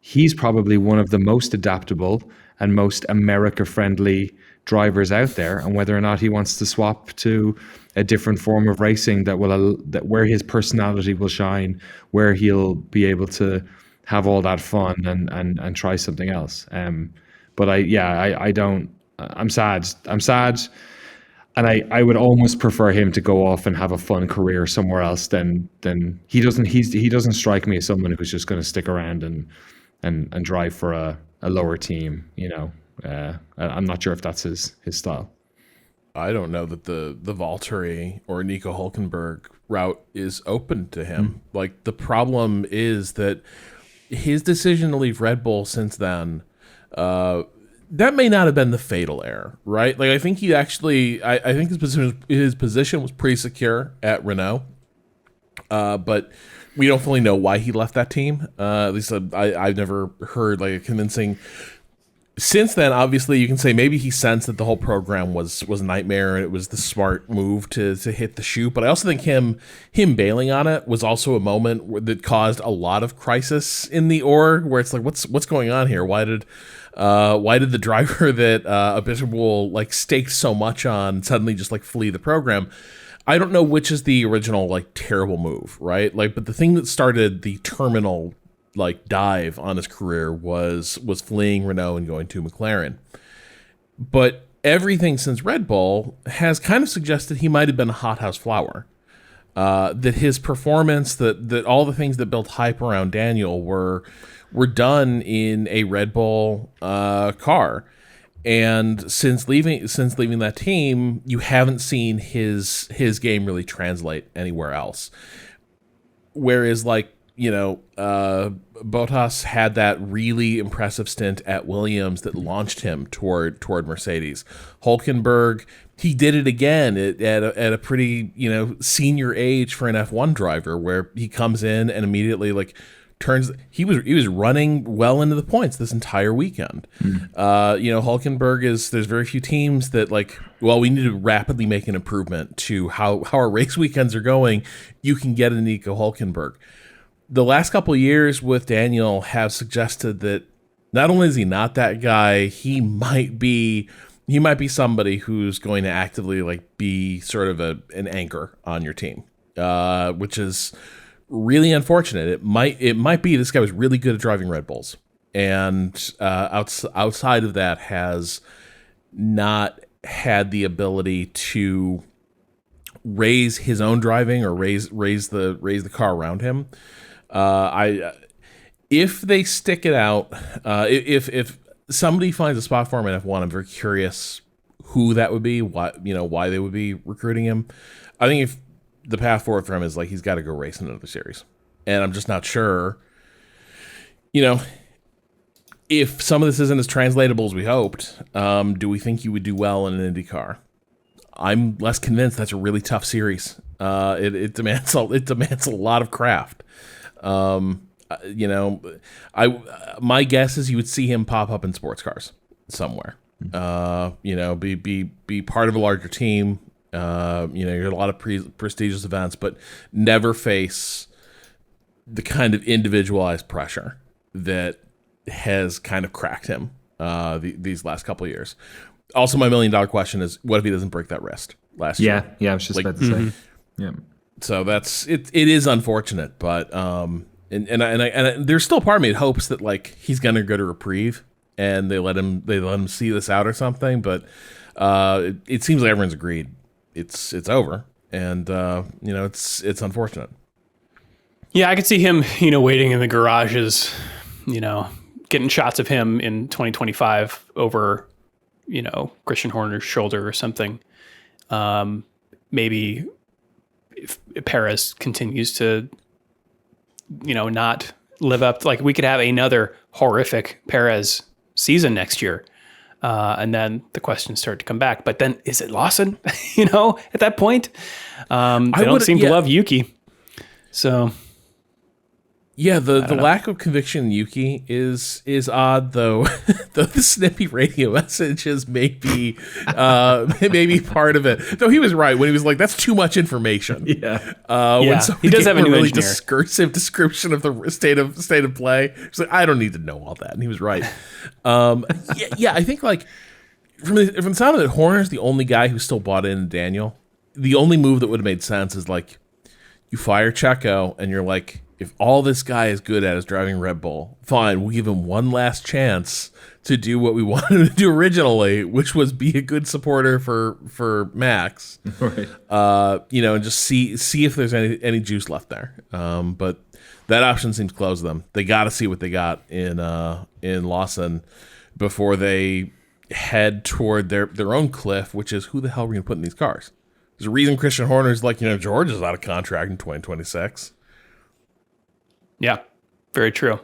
Speaker 2: he's probably one of the most adaptable and most America-friendly drivers out there, and whether or not he wants to swap to a different form of racing that where his personality will shine, where he'll be able to have all that fun and try something else. But I'm sad. And I would almost prefer him to go off and have a fun career somewhere else than he doesn't strike me as someone who's just going to stick around and drive for a lower team. I'm not sure if that's his style.
Speaker 3: I don't know that the Valtteri or Nico Hulkenberg route is open to him. Like, the problem is that his decision to leave Red Bull since then, that may not have been the fatal error, right? Like, I think he actually, I think his position was pretty secure at Renault, but we don't fully know why he left that team. At least I've never heard like a convincing. Since then, obviously, you can say maybe he sensed that the whole program was a nightmare and it was the smart move to hit the chute. But I also think him bailing on it was also a moment that caused a lot of crisis in the org, where it's like, what's going on here? Why did the driver that Abiteboul like staked so much on suddenly just like flee the program? I don't know which is the original like terrible move, right? Like, but the thing that started the terminal like dive on his career was fleeing Renault and going to McLaren. But everything since Red Bull has kind of suggested he might have been a hothouse flower. That his performance, that all the things that built hype around Daniel were done in a Red Bull car. And since leaving that team, you haven't seen his game really translate anywhere else. Whereas, like, Bottas had that really impressive stint at Williams that launched him toward Mercedes. Hulkenberg, he did it again at a pretty senior age for an F1 driver, where he comes in and immediately like turns. He was running well into the points this entire weekend. Hulkenberg there's very few teams that like, well, we need to rapidly make an improvement to how our race weekends are going. You can get a Nico Hulkenberg. The last couple of years with Daniel have suggested that not only is he not that guy, he might be somebody who's going to actively like be sort of an anchor on your team, which is really unfortunate. It might be this guy was really good at driving Red Bulls, and outside of that has not had the ability to raise his own driving or raise the car around him. If they stick it out, if somebody finds a spot for him in F1, I'm very curious who that would be, why they would be recruiting him. I think if the path forward for him is like, he's got to go race in another series. And I'm just not sure, if some of this isn't as translatable as we hoped, do we think you would do well in an Indy car? I'm less convinced. That's a really tough series. It demands a lot of craft. My guess is you would see him pop up in sports cars somewhere. Be part of a larger team. You're at a lot of prestigious events, but never face the kind of individualized pressure that has kind of cracked him these last couple of years. Also, my $1 million question is, what if he doesn't break that wrist last year?
Speaker 2: Yeah, I was just about to say. Yeah.
Speaker 3: So that's it. It is unfortunate, but and there's still part of me that hopes that like he's gonna go to reprieve and they let him see this out or something. But it seems like everyone's agreed it's over, and it's unfortunate.
Speaker 1: Yeah, I could see him, waiting in the garages, getting shots of him in 2025 over, Christian Horner's shoulder or something. Maybe if Perez continues to, not live up, like we could have another horrific Perez season next year. And then the questions start to come back. But then is it Lawson? At that point, they don't seem to love Yuki. So.
Speaker 3: Yeah, the lack of conviction in Yuki is odd, though. Though the snippy radio messages may be part of it. Though he was right when he was like, "That's too much information."
Speaker 1: Yeah,
Speaker 3: when
Speaker 1: he does have a new
Speaker 3: really
Speaker 1: engineer.
Speaker 3: Discursive description of the state of play. He's like, "I don't need to know all that," and he was right. I think like from the sound of it, Horner's the only guy who still bought in Daniel. The only move that would have made sense is like you fire Checo and you're like, if all this guy is good at is driving Red Bull, fine, we'll give him one last chance to do what we wanted him to do originally, which was be a good supporter for Max.
Speaker 2: Right.
Speaker 3: And just see if there's any juice left there. But that option seems closed to them. They got to see what they got in Lawson before they head toward their own cliff, which is who the hell are we going to put in these cars? There's a reason Christian Horner's like, George is out of contract in 2026.
Speaker 1: Yeah, very true.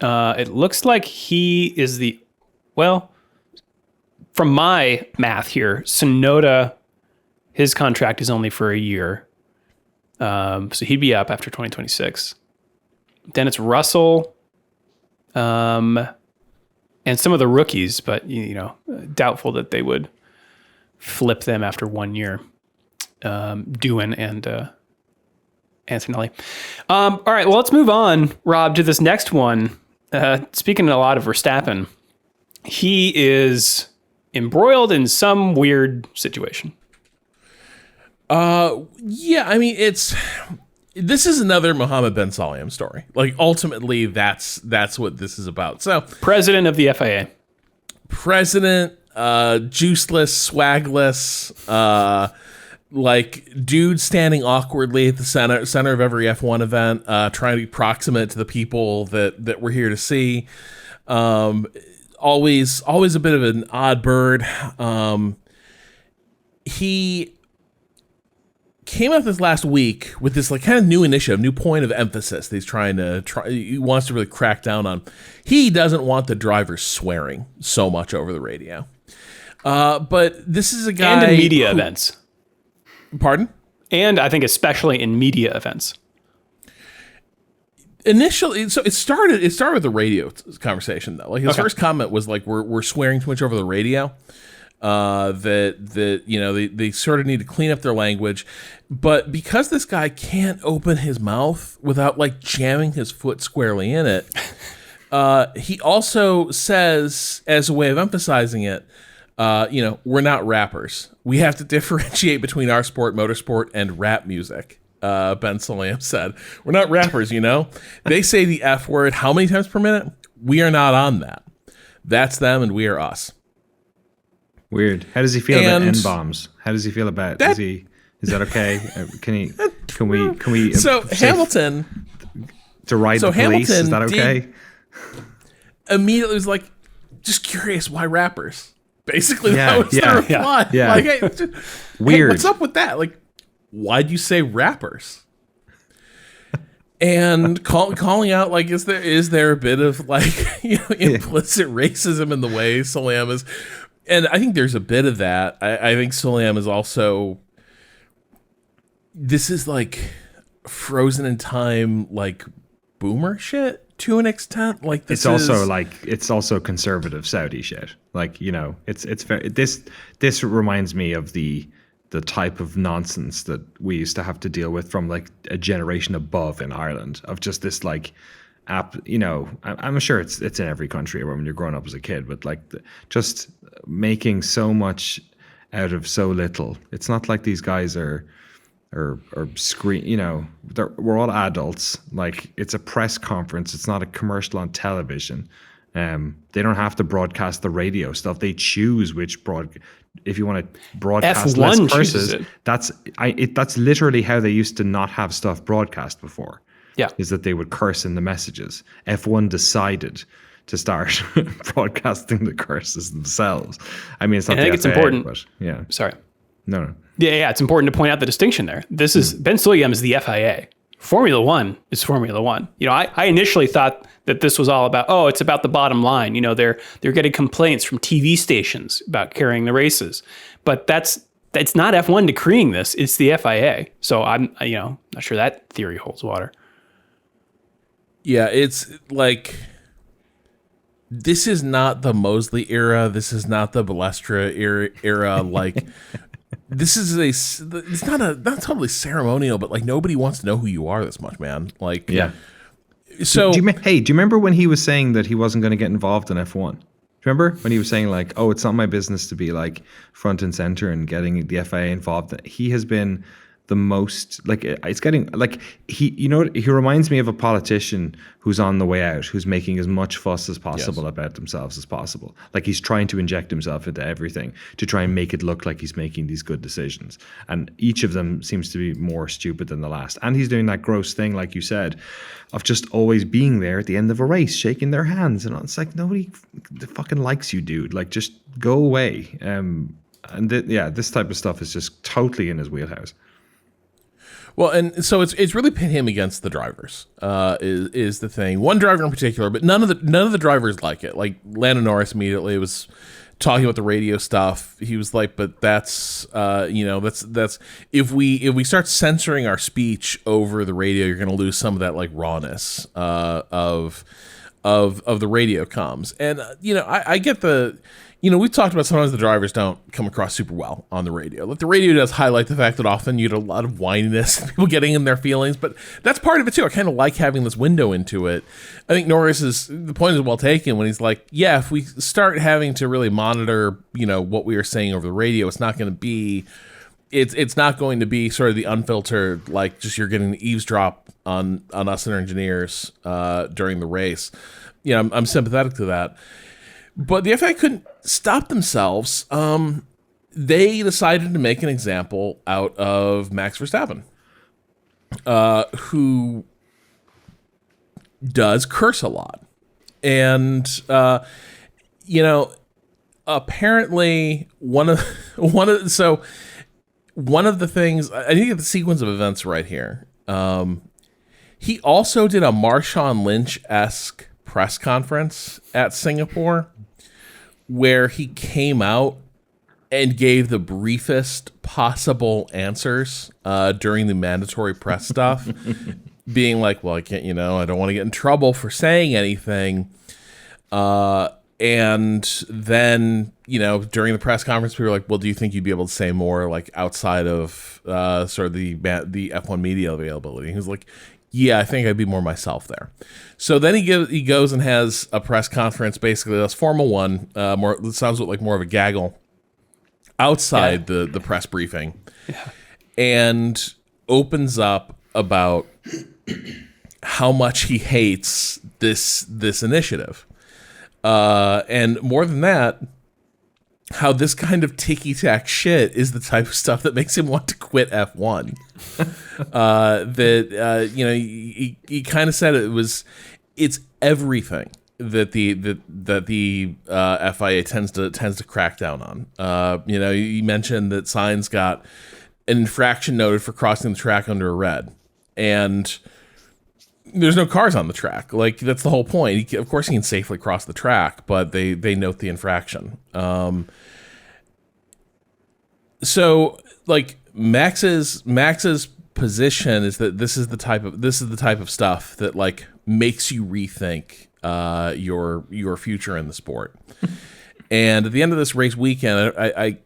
Speaker 1: It looks like he is from my math here, Sonoda, his contract is only for a year. So he'd be up after 2026. Then it's Russell, and some of the rookies, but doubtful that they would flip them after 1 year. Doohan and Antonelli. All right, well, let's move on, Rob, to this next one. Speaking a lot of Verstappen, he is embroiled in some weird situation.
Speaker 3: Yeah, I mean, this is another Mohammed Ben Sulayem story. Like, ultimately, that's what this is about. So,
Speaker 1: president of the FIA.
Speaker 3: President, juiceless, swagless, like dude standing awkwardly at the center of every F1 event, trying to be proximate to the people that we're here to see. Always a bit of an odd bird. He came out this last week with this like kind of new initiative, new point of emphasis that he wants to really crack down on. He doesn't want the drivers swearing so much over the radio. But this is a guy
Speaker 1: and in media events.
Speaker 3: Pardon?
Speaker 1: And I think especially in media events.
Speaker 3: Initially, so it started with the radio conversation though. Like his first comment was like, "We're swearing too much over the radio." They sort of need to clean up their language, but because this guy can't open his mouth without like jamming his foot squarely in it, he also says, as a way of emphasizing it, we're not rappers. We have to differentiate between our sport, motorsport, and rap music. Ben Sulayem said, "We're not rappers, They say the F word how many times per minute? We are not on that. That's them and we are us."
Speaker 2: Weird. How does he feel about N-bombs? How does he feel about
Speaker 3: that?
Speaker 2: Is that okay? Can we
Speaker 3: So Hamilton
Speaker 2: to ride the police? Is that okay?
Speaker 3: Immediately was like, just curious, why rappers? Basically,
Speaker 2: Yeah,
Speaker 3: that was the reply.
Speaker 2: yeah.
Speaker 3: Like, hey,
Speaker 2: Weird.
Speaker 3: what's up with that? Like, why'd you say rappers? And calling out, like, is there a bit of like implicit racism in the way Sulayem is? And I think there's a bit of that. I think Sulayem is also. This is like frozen in time, like boomer shit to an extent. Like this
Speaker 2: it's also conservative Saudi shit. Like it's very, this reminds me of the type of nonsense that we used to have to deal with from like a generation above in Ireland of just this like app. I'm sure it's in every country when you're growing up as a kid, but like just making so much out of so little. It's not like these guys are screen, we're all adults. Like it's a press conference. It's not a commercial on television. They don't have to broadcast the radio stuff. They choose which if you want to broadcast less curses, that's literally how they used to not have stuff broadcast before.
Speaker 1: Yeah.
Speaker 2: Is that they would curse in the messages. F1 decided to start broadcasting the curses themselves. I mean, it's not.
Speaker 1: I think it's important.
Speaker 2: But yeah.
Speaker 1: Sorry.
Speaker 2: No.
Speaker 1: Yeah, it's important to point out the distinction there. This is Ben Sulayem is the FIA. Formula One is Formula One. I initially thought that this was all about, it's about the bottom line. They're getting complaints from TV stations about carrying the races, but that's not F1 decreeing this. It's the FIA. So I'm, not sure that theory holds water.
Speaker 3: Yeah, it's like, this is not the Mosley era. This is not the Balestra era. Like, this is it's not totally ceremonial, but like nobody wants to know who you are this much, man. Like,
Speaker 2: yeah.
Speaker 3: So,
Speaker 2: do you remember when he was saying that he wasn't going to get involved in F1? Do you remember when he was saying like, it's not my business to be like front and center and getting the FIA involved? He has been the most, like, it's getting, like, he reminds me of a politician who's on the way out, who's making as much fuss as possible about themselves as possible. Like, he's trying to inject himself into everything to try and make it look like he's making these good decisions. And each of them seems to be more stupid than the last. And he's doing that gross thing, like you said, of just always being there at the end of a race, shaking their hands. And it's like, nobody fucking likes you, dude. Like, just go away. This type of stuff is just totally in his wheelhouse.
Speaker 3: Well, and so it's really pit him against the drivers is the thing. One driver in particular, but none of the drivers like it. Like Lando Norris immediately was talking about the radio stuff. He was like, "But that's that's if we start censoring our speech over the radio, you're going to lose some of that like rawness of the radio comms." And I get the. We've talked about sometimes the drivers don't come across super well on the radio. Like the radio does highlight the fact that often you get a lot of whininess, people getting in their feelings, but that's part of it too. I kind of like having this window into it. I think the point is well taken when he's like, yeah, if we start having to really monitor, what we are saying over the radio, it's not going to be sort of the unfiltered, like just you're getting the eavesdrop on us and our engineers during the race. I'm sympathetic to that. But the FIA couldn't stop themselves. They decided to make an example out of Max Verstappen, who does curse a lot. And, apparently one of the things, I need to get the sequence of events right here. He also did a Marshawn Lynch-esque press conference at Singapore, where he came out and gave the briefest possible answers during the mandatory press stuff, being like, well, I can't, I don't want to get in trouble for saying anything. And then, during the press conference, we were like, well, do you think you'd be able to say more like outside of sort of the F1 media availability? He was like, yeah, I think I'd be more myself there. So then he goes and has a press conference, basically less formal one. It sounds like more of a gaggle outside the press briefing, and opens up about how much he hates this initiative, and more than that, how this kind of ticky-tack shit is the type of stuff that makes him want to quit F1. He kind of said it's everything that the FIA tends to crack down on. You mentioned that Sainz got an infraction noted for crossing the track under a red, and there's no cars on the track. Like, that's the whole point. Of course he can safely cross the track, but they note the infraction. So like Max's position is that this is the type of stuff that like makes you rethink your future in the sport. And at the end of this race weekend, I'm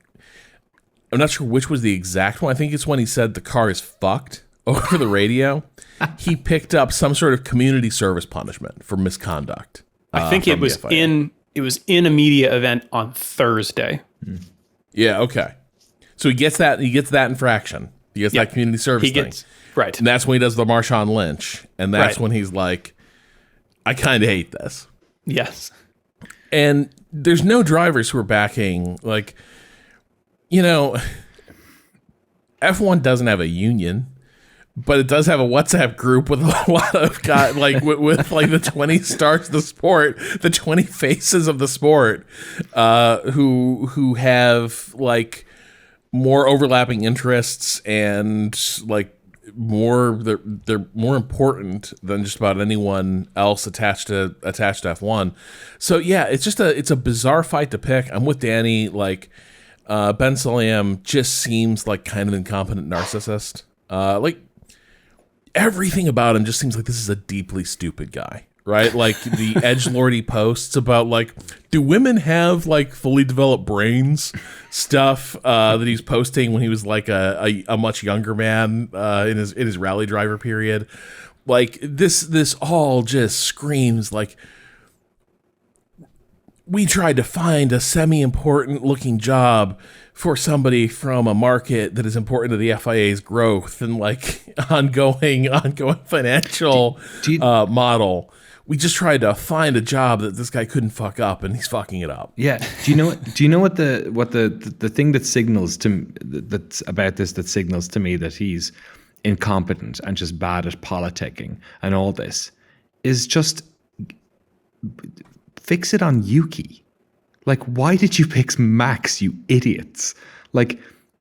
Speaker 3: not sure which was the exact one. I think it's when he said the car is fucked over the radio. He picked up some sort of community service punishment for misconduct.
Speaker 1: I think it was in a media event on Thursday.
Speaker 3: Yeah. Okay. So he gets that infraction. He gets that community service thing.
Speaker 1: Right.
Speaker 3: And that's when he does the Marshawn Lynch. And that's when he's like, I kind of hate this.
Speaker 1: Yes.
Speaker 3: And there's no drivers who are backing, like, F1 doesn't have a union, but it does have a WhatsApp group with a lot of guys, like with like the 20 stars of the sport, the 20 faces of the sport, who have like more overlapping interests and like they're more important than just about anyone else attached to F1. So yeah, it's a bizarre fight to pick. I'm with Danny. Like Ben Salam just seems like kind of incompetent narcissist. Like everything about him just seems like this is a deeply stupid guy. Right? Like the edgelordy posts about like, do women have like fully developed brains stuff that he's posting when he was like a much younger man in his rally driver period. Like this all just screams like we tried to find a semi-important looking job for somebody from a market that is important to the FIA's growth and like ongoing financial model. We just tried to find a job that this guy couldn't fuck up, and he's fucking it up.
Speaker 2: Yeah. Do you know what the thing that signals to that's about this that signals to me that he's incompetent and just bad at politicking and all this is just fix it on Yuki. Like, why did you pick Max, you idiots? Like,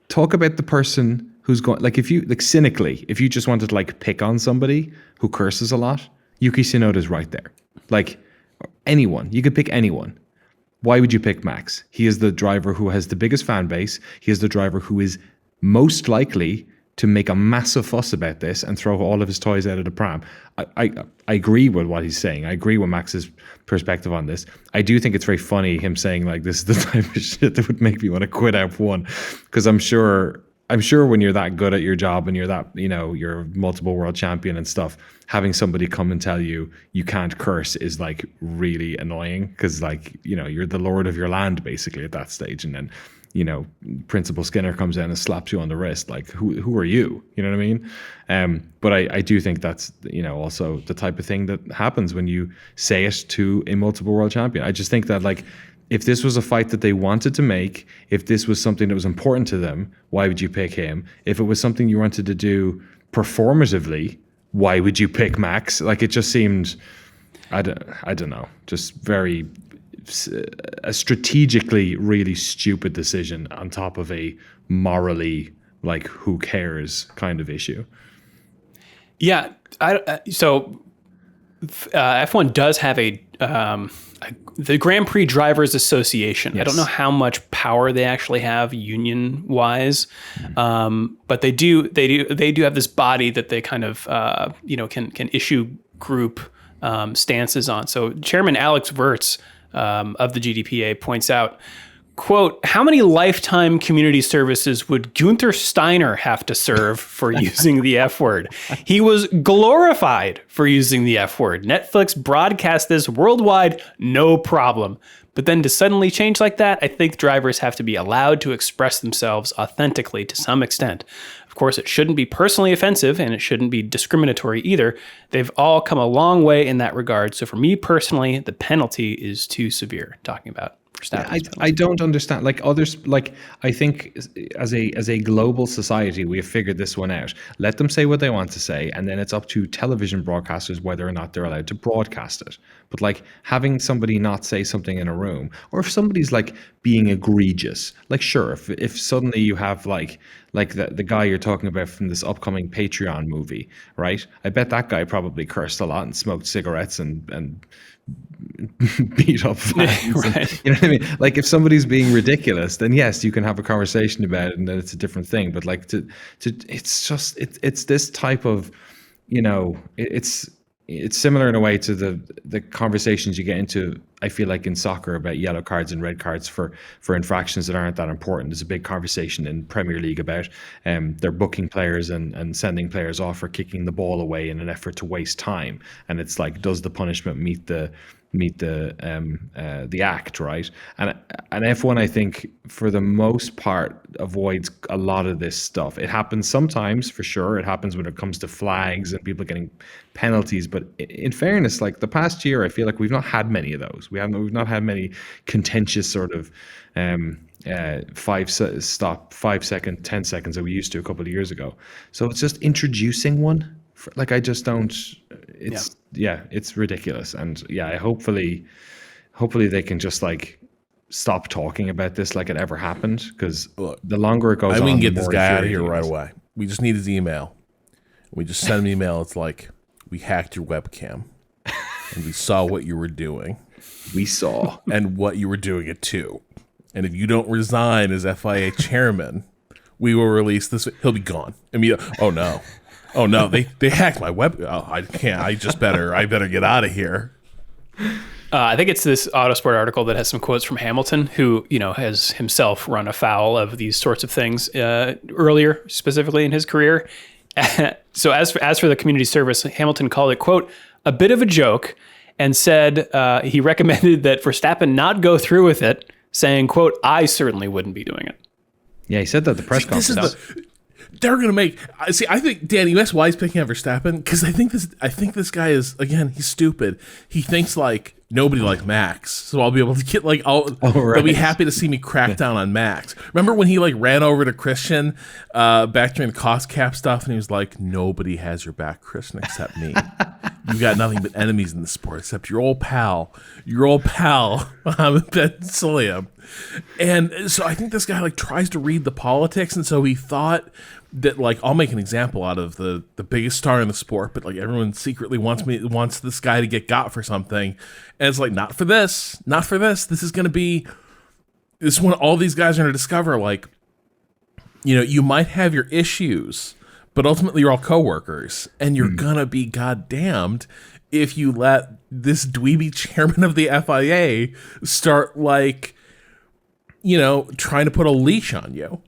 Speaker 2: talk about the person who's going, like, if you, like, cynically, if you just wanted to, like, pick on somebody who curses a lot, Yuki Tsunoda's right there. Like, anyone. You could pick anyone. Why would you pick Max? He is the driver who has the biggest fan base. He is the driver who is most likely to make a massive fuss about this and throw all of his toys out of the pram. I agree with what he's saying. I agree with Max's perspective on this. I do think it's very funny him saying like this is the type of shit that would make me want to quit F1, because I'm sure when you're that good at your job and you're that, you know, you're a multiple world champion and stuff, having somebody come and tell you you can't curse is like really annoying, because like, you know, you're the lord of your land basically at that stage, and then, you know, Principal Skinner comes in and slaps you on the wrist. Like, who are you? You know what I mean? But I do think that's, you know, also the type of thing that happens when you say it to a multiple world champion. I just think that, like, if this was a fight that they wanted to make, if this was something that was important to them, why would you pick him? If it was something you wanted to do performatively, why would you pick Max? Like, it just seemed, I don't know, just very, a strategically really stupid decision on top of a morally, like, who cares kind of issue.
Speaker 1: Yeah. So F1 does have the Grand Prix Drivers Association. Yes. I don't know how much power they actually have union wise, but they do have this body that they kind of can issue group stances on. So Chairman Alex Wirtz of the GDPA points out, quote, how many lifetime community services would Gunther Steiner have to serve for using the F word? He was glorified for using the F word. Netflix broadcast this worldwide, no problem. But then to suddenly change like that, I think drivers have to be allowed to express themselves authentically to some extent. Of course, it shouldn't be personally offensive and it shouldn't be discriminatory either. They've all come a long way in that regard. So for me personally, the penalty is too severe. Talking about
Speaker 2: I don't understand. Like others, like I think as a global society, we have figured this one out. Let them say what they want to say, and then it's up to television broadcasters whether or not they're allowed to broadcast it. But like having somebody not say something in a room, or if somebody's like being egregious, like sure, if suddenly you have like the guy you're talking about from this upcoming Patreon movie, right? I bet that guy probably cursed a lot and smoked cigarettes and beat up fans. Right. You know what I mean? Like if somebody's being ridiculous, then yes, you can have a conversation about it and then it's a different thing. But like it's this type of, you know, it's similar in a way to the conversations you get into, I feel like in soccer about yellow cards and red cards for infractions that aren't that important. There's a big conversation in Premier League about they're booking players and sending players off for kicking the ball away in an effort to waste time. And it's like, does the punishment meet the act, right? And F1, I think, for the most part, avoids a lot of this stuff. It happens sometimes, for sure. It happens when it comes to flags and people getting penalties. But in fairness, like the past year, I feel like we've not had many of those. We've not had many contentious sort of 5 second, 10 seconds that we used to a couple of years ago. So it's just introducing one. Like I just don't. It's ridiculous, and hopefully they can just like stop talking about this like it ever happened, because the longer it goes on,
Speaker 3: we can get this guy out of here right away. We just need his email. We just send him an email. It's like, we hacked your webcam, and we saw what you were doing.
Speaker 2: We saw
Speaker 3: and what you were doing it to. And if you don't resign as FIA chairman, we will release this. He'll be gone. I mean, oh no. Oh no, they hacked my web. Oh, I can't. I better get out of here.
Speaker 1: I think it's this Autosport article that has some quotes from Hamilton, who, you know, has himself run afoul of these sorts of things earlier, specifically in his career. So as for the community service, Hamilton called it, quote, a bit of a joke, and said he recommended that Verstappen not go through with it, saying, quote, "I certainly wouldn't be doing it."
Speaker 2: Yeah, he said that at the press conference.
Speaker 3: They're going to make. See, I think, Danny, you asked why he's picking out Verstappen, because I think this guy is, again, he's stupid. He thinks like nobody like Max, so I'll be able to get like they'll be happy to see me crack down on Max. Remember when he like ran over to Christian back during the cost cap stuff, and he was like, "Nobody has your back, Christian, except me. You've got nothing but enemies in the sport except your old pal, Ben Silliam." And so I think this guy like tries to read the politics, and so he thought that like, I'll make an example out of the biggest star in the sport, but like everyone secretly wants this guy to get got for something, and it's like, not for this. This is when all these guys are going to discover, like, you know, you might have your issues, but ultimately you're all coworkers, and you're gonna be goddamned if you let this dweeby chairman of the FIA start like, you know, trying to put a leash on you.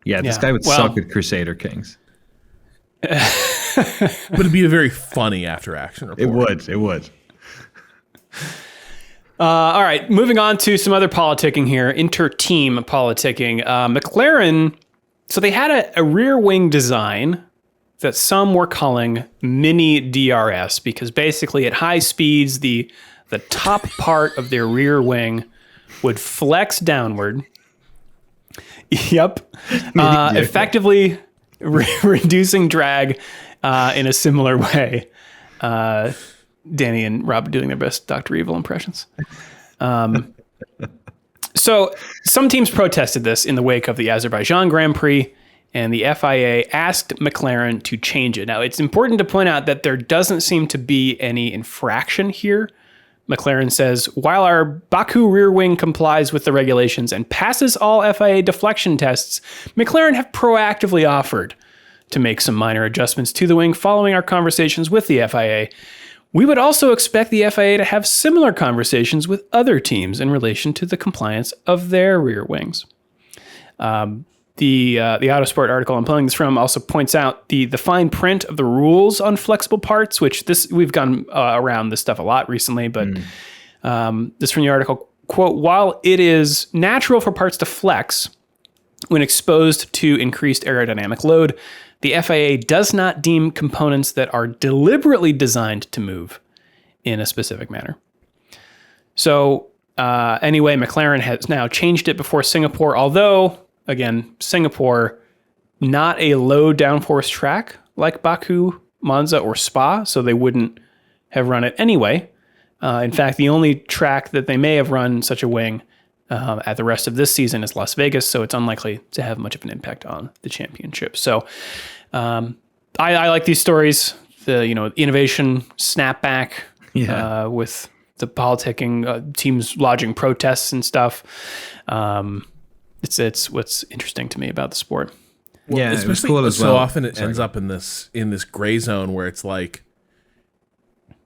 Speaker 2: Yeah, this guy would suck at Crusader Kings.
Speaker 3: But it'd be a very funny after-action report.
Speaker 2: It would.
Speaker 1: All right, moving on to some other politicking here, inter-team politicking. McLaren, so they had a rear wing design that some were calling mini DRS, because basically at high speeds, the top part of their rear wing would flex downward. Yep. Effectively reducing drag in a similar way. Danny and Rob are doing their best Dr. Evil impressions. So some teams protested this in the wake of the Azerbaijan Grand Prix, and the FIA asked McLaren to change it. Now, it's important to point out that there doesn't seem to be any infraction here. McLaren says, while our Baku rear wing complies with the regulations and passes all FIA deflection tests, McLaren have proactively offered to make some minor adjustments to the wing following our conversations with the FIA. We would also expect the FIA to have similar conversations with other teams in relation to the compliance of their rear wings. The Autosport article I'm pulling this from also points out the fine print of the rules on flexible parts, which we've gone around this stuff a lot recently, but this from the article, quote, "While it is natural for parts to flex when exposed to increased aerodynamic load, the FIA does not deem components that are deliberately designed to move in a specific manner." So anyway, McLaren has now changed it before Singapore, although, again, Singapore, not a low downforce track like Baku, Monza, or Spa, so they wouldn't have run it anyway. In fact, the only track that they may have run such a wing at the rest of this season is Las Vegas, so it's unlikely to have much of an impact on the championship. So I like these stories, the innovation snapback with the politicking, teams lodging protests and stuff. It's what's interesting to me about the sport.
Speaker 3: Well,
Speaker 2: yeah,
Speaker 3: especially
Speaker 2: it's cool as well.
Speaker 3: So often it ends up in this gray zone where it's like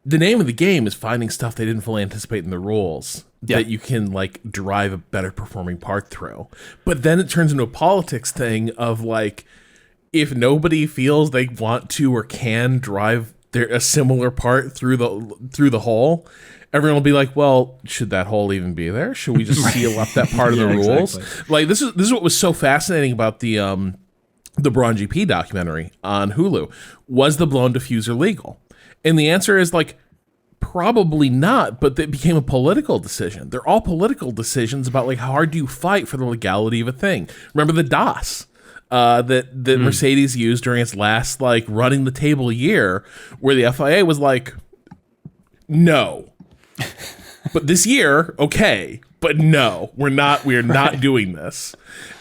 Speaker 3: the name of the game is finding stuff they didn't fully anticipate in the rules that you can like drive a better performing part through. But then it turns into a politics thing of like, if nobody feels they want to or can drive a similar part through the hole, everyone will be like, well, should that hole even be there? Should we just seal up that part of the rules? Exactly. Like this is what was so fascinating about the Braun GP documentary on Hulu. Was the blown diffuser legal? And the answer is like, probably not, but it became a political decision. They're all political decisions about like how hard do you fight for the legality of a thing. Remember the DOS that Mercedes used during its last like running the table year, where the FIA was like, no. But this year, okay, but no, we are not doing this.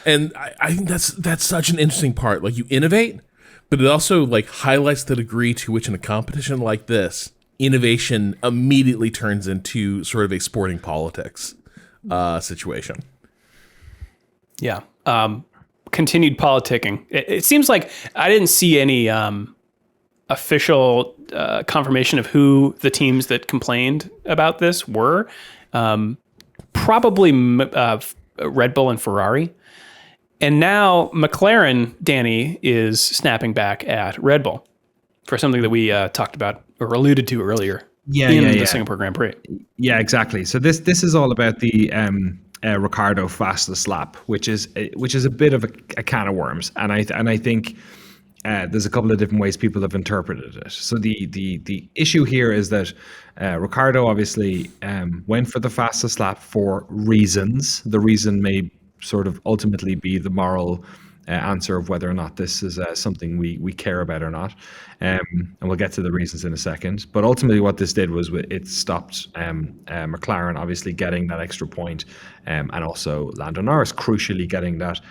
Speaker 3: And I think that's such an interesting part. Like, you innovate, but it also like highlights the degree to which in a competition like this, innovation immediately turns into sort of a sporting politics situation.
Speaker 1: Yeah. Continued politicking. It seems like I didn't see any official confirmation of who the teams that complained about this were. Probably Red Bull and Ferrari. And now McLaren, Danny, is snapping back at Red Bull for something that we talked about or alluded to earlier in the Singapore Grand Prix.
Speaker 2: Yeah, exactly. So this is all about the Ricardo fastest lap, which is a bit of a can of worms, and I think there's a couple of different ways people have interpreted it. So the issue here is that Ricardo obviously went for the fastest lap for reasons. The reason may sort of ultimately be the moral answer of whether or not this is something we care about or not. And we'll get to the reasons in a second. But ultimately what this did was it stopped McLaren obviously getting that extra point, and also Lando Norris crucially getting that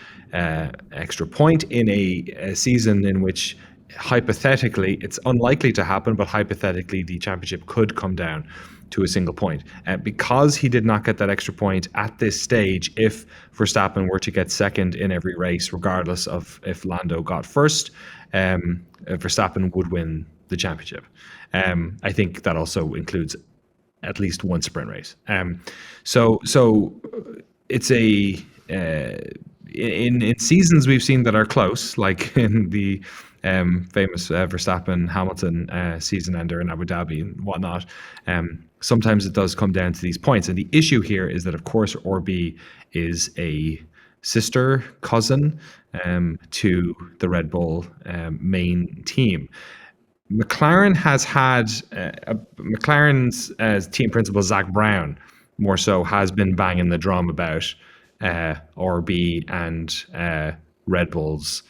Speaker 2: extra point in a season in which hypothetically, it's unlikely to happen, but hypothetically the championship could come down to a single point. Because he did not get that extra point at this stage, if Verstappen were to get second in every race, regardless of if Lando got first, Verstappen would win the championship. I think that also includes at least one sprint race. So it's in seasons we've seen that are close, like in the famous Verstappen Hamilton season ender in Abu Dhabi and whatnot. Sometimes it does come down to these points, and the issue here is that, of course, RB is a sister cousin to the Red Bull main team. McLaren has had McLaren's team principal Zach Brown more so has been banging the drum about RB and Red Bull's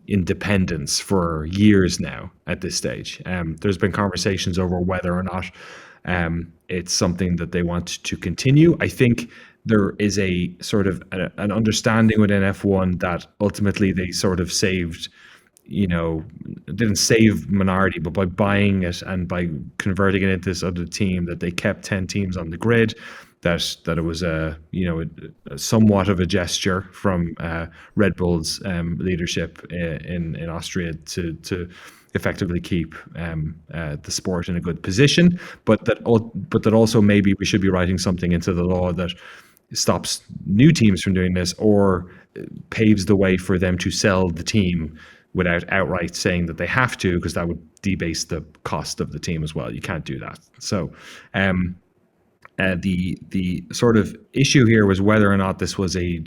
Speaker 2: independence for years now at this stage. There's been conversations over whether or not it's something that they want to continue. I think there is a sort of an understanding within F1 that ultimately they sort of saved, didn't save minority, but by buying it and by converting it into this other team, that they kept 10 teams on the grid, that it was a somewhat of a gesture from Red Bull's leadership in Austria to effectively keep the sport in a good position, but that also maybe we should be writing something into the law that stops new teams from doing this, or paves the way for them to sell the team without outright saying that they have to, because that would debase the cost of the team as well. You can't do that. So the sort of issue here was whether or not this was a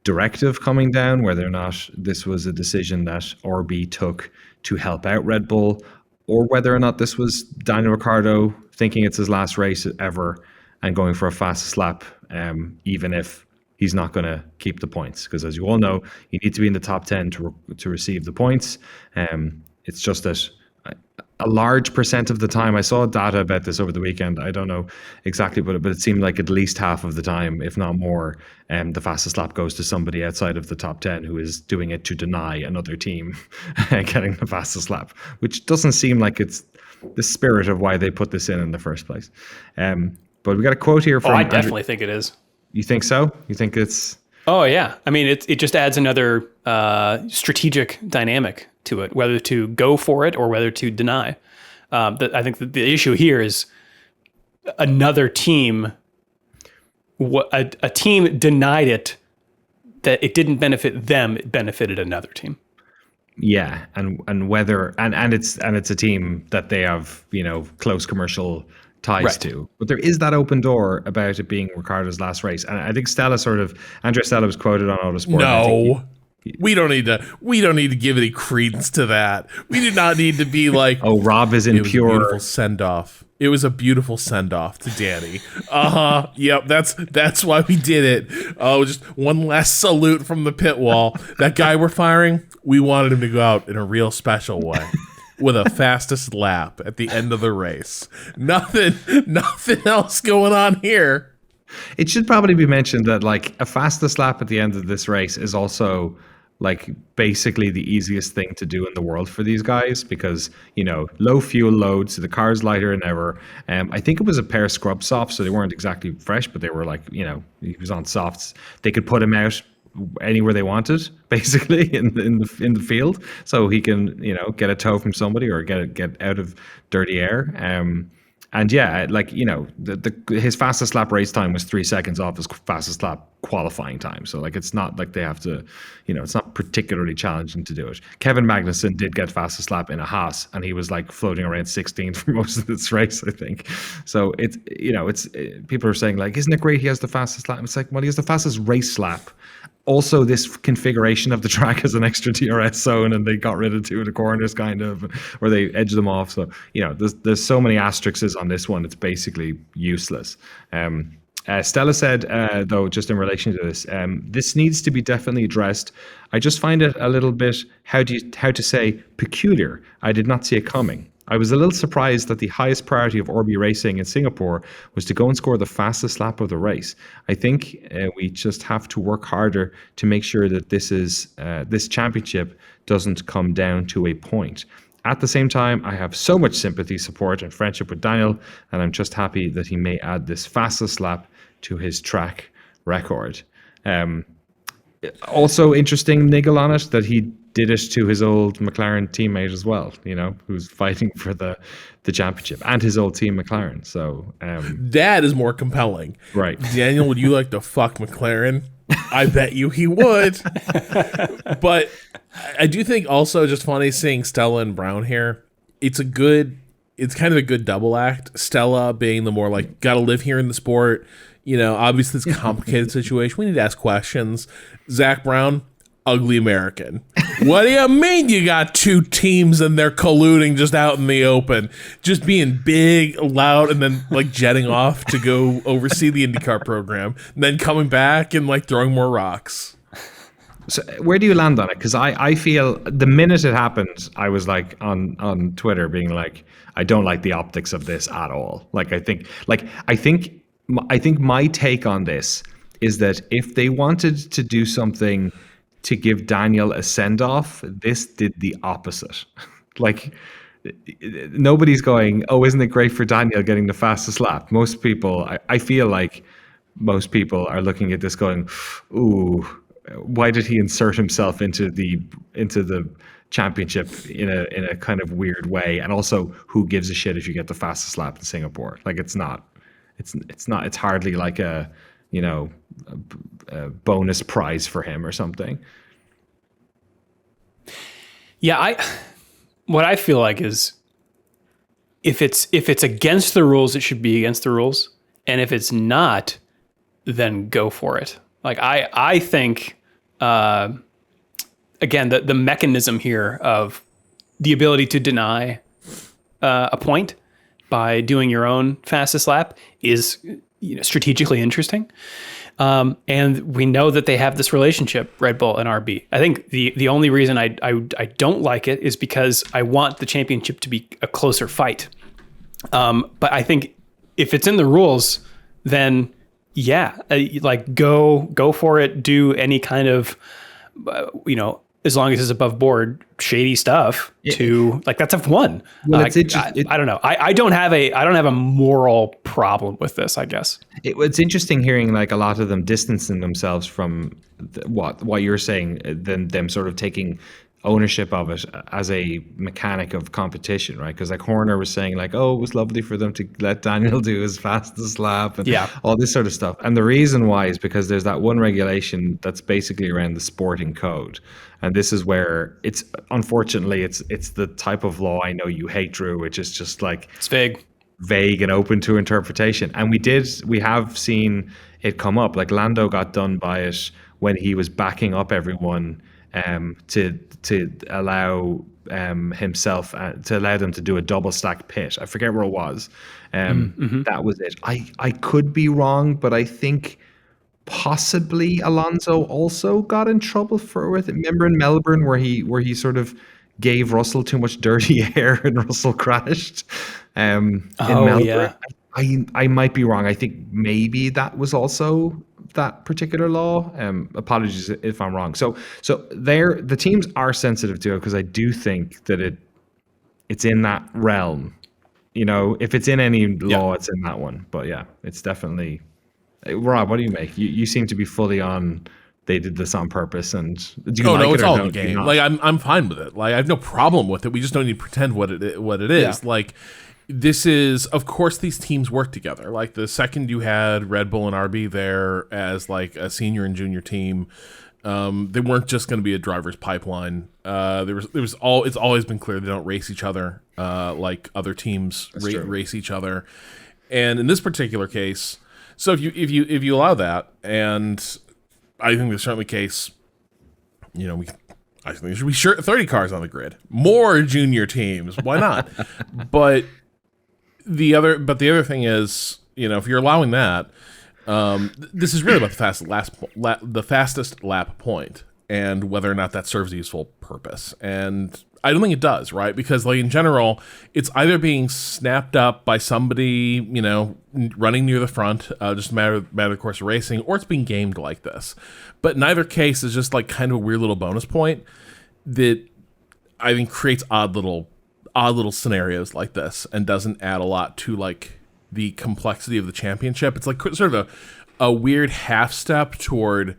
Speaker 2: directive coming down, whether or not this was a decision that RB took to help out Red Bull, or whether or not this was Daniel Ricciardo thinking it's his last race ever and going for a fastest lap, even if he's not going to keep the points. Because as you all know, you need to be in the top 10 to receive the points. It's just that a large percent of the time, I saw data about this over the weekend, I don't know exactly, but it seemed like at least half of the time, if not more, the fastest lap goes to somebody outside of the top 10 who is doing it to deny another team getting the fastest lap, which doesn't seem like it's the spirit of why they put this in the first place. But we got a quote here from...
Speaker 1: I definitely think it is.
Speaker 2: You think so? You think it's...
Speaker 1: Oh, yeah. I mean, it just adds another strategic dynamic to it, whether to go for it or whether to deny. I think that the issue here is another team, a team denied it, that it didn't benefit them, it benefited another team.
Speaker 2: Yeah, and whether and it's a team that they have, close commercial ties to. But there is that open door about it being Ricciardo's last race. And I think Andrea Stella was quoted on Autosport.
Speaker 3: No. We don't need to give any credence to that. We do not need to be like,
Speaker 2: oh, Rob is in pure...
Speaker 3: It was a beautiful send-off. It was a beautiful send-off to Danny. Yep, that's why we did it. Oh, just one last salute from the pit wall. That guy we're firing, we wanted him to go out in a real special way, with a fastest lap at the end of the race. Nothing else going on here.
Speaker 2: It should probably be mentioned that like a fastest lap at the end of this race is also like basically the easiest thing to do in the world for these guys, because low fuel load, so the car's lighter than ever. I think it was a pair of scrub softs, so they weren't exactly fresh, but they were like, he was on softs. They could put him out anywhere they wanted, basically in the field, so he can get a tow from somebody or get out of dirty air. And yeah, like, you know, his fastest lap race time was 3 seconds off his fastest lap qualifying time. So like, it's not like they have to, you know, it's not particularly challenging to do it. Kevin Magnussen did get fastest lap in a Haas, and he was like floating around 16th for most of this race, I think. So it's, you know, people are saying like, isn't it great he has the fastest lap? It's like, well, he has the fastest race lap. Also, this configuration of the track has an extra DRS zone, and they got rid of 2 of the corners, kind of, or they edged them off. So, you know, there's so many asterisks on this one; it's basically useless. Stella said, though, just in relation to this, this needs to be definitely addressed. I just find it a little bit, how to say, peculiar. I did not see it coming. I was a little surprised that the highest priority of Orbi Racing in Singapore was to go and score the fastest lap of the race. I think we just have to work harder to make sure that this championship doesn't come down to a point. At the same time, I have so much sympathy, support, and friendship with Daniel, and I'm just happy that he may add this fastest lap to his track record. Also interesting niggle on it that he did it to his old McLaren teammate as well, you know, who's fighting for the championship, and his old team McLaren. So
Speaker 3: that is more compelling.
Speaker 2: Right.
Speaker 3: Daniel, would you like to fuck McLaren? I bet you he would. But I do think also just funny seeing Stella and Brown here. It's kind of a good double act. Stella being the more like, gotta live here in the sport. You know, obviously it's a complicated situation. We need to ask questions. Zach Brown, ugly American. What do you mean you got 2 teams and they're colluding just out in the open? Just being big, loud, and then like jetting off to go oversee the IndyCar program, and then coming back and like throwing more rocks.
Speaker 2: So where do you land on it? Because I feel the minute it happened, I was like on Twitter being like, I don't like the optics of this at all. Like I think my take on this is that if they wanted to do something to give Daniel a send-off, this did the opposite. Like, nobody's going, oh, isn't it great for Daniel getting the fastest lap? Most people, I feel like most people are looking at this going, ooh, why did he insert himself into the championship in a kind of weird way? And also, who gives a shit if you get the fastest lap in Singapore? Like, it's hardly like a, you know, a bonus prize for him or something.
Speaker 1: Yeah, what I feel like is if it's against the rules, it should be against the rules, and if it's not, then go for it. Like I think again the mechanism here of the ability to deny a point by doing your own fastest lap is, you know, strategically interesting. And we know that they have this relationship, Red Bull and RB. I think the only reason I don't like it is because I want the championship to be a closer fight. But I think if it's in the rules, then yeah, like go for it. Do any kind of, you know, as long as it's above board, shady stuff to like that's F1.
Speaker 2: Well,
Speaker 1: I don't know. I don't have a moral problem with this, I guess.
Speaker 2: It's interesting hearing like a lot of them distancing themselves from what you're saying, than them sort of taking ownership of it as a mechanic of competition, right? Because like Horner was saying like, oh, it was lovely for them to let Daniel do his fastest lap and all this sort of stuff. And the reason why is because there's that one regulation that's basically around the sporting code. And this is where it's, unfortunately, it's the type of law I know you hate, Drew, which is just like,
Speaker 1: it's vague
Speaker 2: and open to interpretation. And we have seen it come up. Like Lando got done by it when he was backing up everyone to allow himself to allow them to do a double stack pit. I forget where it was. That was it. I could be wrong, but I think possibly Alonso also got in trouble for it. Remember in Melbourne where he sort of gave Russell too much dirty air and Russell crashed in Melbourne. Yeah. I might be wrong. I think maybe that was also that particular law. Apologies if I'm wrong. So the teams are sensitive to it because I do think that it's in that realm. You know, if it's in any law, it's in that one. But yeah, it's definitely. Rob, what do you make? You seem to be fully on. They did this on purpose, and do you like it
Speaker 3: it's
Speaker 2: or
Speaker 3: all
Speaker 2: no,
Speaker 3: the game. Like I'm fine with it. Like I have no problem with it. We just don't need to pretend what it is.
Speaker 1: Yeah.
Speaker 3: Like this is, of course, these teams work together. Like the second you had Red Bull and RB there as like a senior and junior team, they weren't just going to be a driver's pipeline. It's always been clear they don't race each other like other teams race each other. And in this particular case, so if you allow that, and I think there's certainly a case, I think there should be 30 cars on the grid, more junior teams. Why not? But the other thing is, if you're allowing that, this is really about the fastest lap point and whether or not that serves a useful purpose. And I don't think it does, right? Because like in general, it's either being snapped up by somebody, running near the front, just a matter of the course of racing, or it's being gamed like this. But in either case is just like kind of a weird little bonus point that I think creates odd little scenarios like this and doesn't add a lot to like the complexity of the championship. It's like sort of a weird half step toward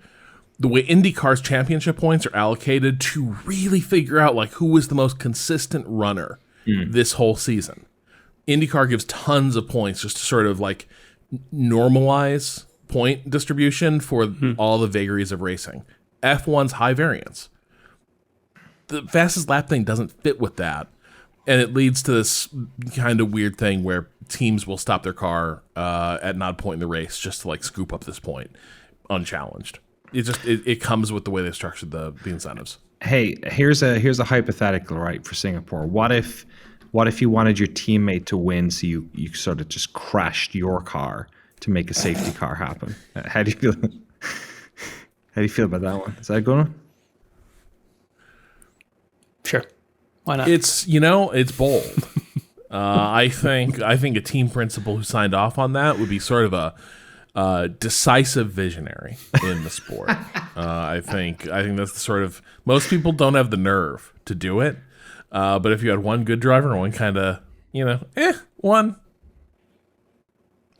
Speaker 3: the way IndyCar's championship points are allocated to really figure out like who was the most consistent runner this whole season. IndyCar gives tons of points just to sort of like normalize point distribution for all the vagaries of racing. F1's high variance. The fastest lap thing doesn't fit with that. And it leads to this kind of weird thing where teams will stop their car at an odd point in the race just to like scoop up this point unchallenged. It comes with the way they structured the incentives.
Speaker 2: Hey, here's a hypothetical, right, for Singapore. What if you wanted your teammate to win, so you sort of just crashed your car to make a safety car happen? How do you feel? How do you feel about that one? Is that a good one?
Speaker 1: Sure. Why not?
Speaker 3: It's it's bold. I think a team principal who signed off on that would be sort of a decisive visionary in the sport. I think that's the sort of, most people don't have the nerve to do it. But if you had one good driver and one kind of one,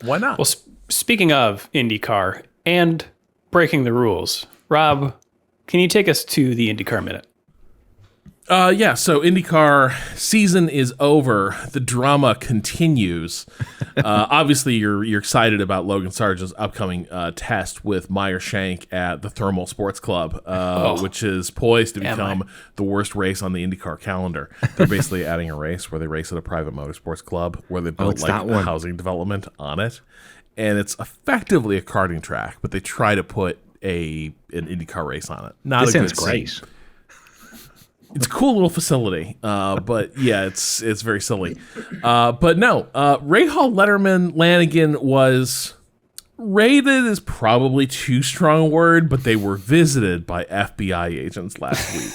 Speaker 3: why not?
Speaker 1: Well, speaking of IndyCar and breaking the rules, Rob, can you take us to the IndyCar minute?
Speaker 3: So IndyCar season is over. The drama continues. Obviously, you're excited about Logan Sargent's upcoming test with Meyer Shank at the Thermal Sports Club, which is poised to become the worst race on the IndyCar calendar. They're basically adding a race where they race at a private motorsports club where they built a housing development on it, and it's effectively a karting track, but they try to put an IndyCar race on it. Not
Speaker 2: this
Speaker 3: a good
Speaker 2: sounds great.
Speaker 3: scene. It's a cool little facility, but yeah, it's very silly. But no, Ray Hall Letterman Lanigan was raided is probably too strong a word, but they were visited by FBI agents last week.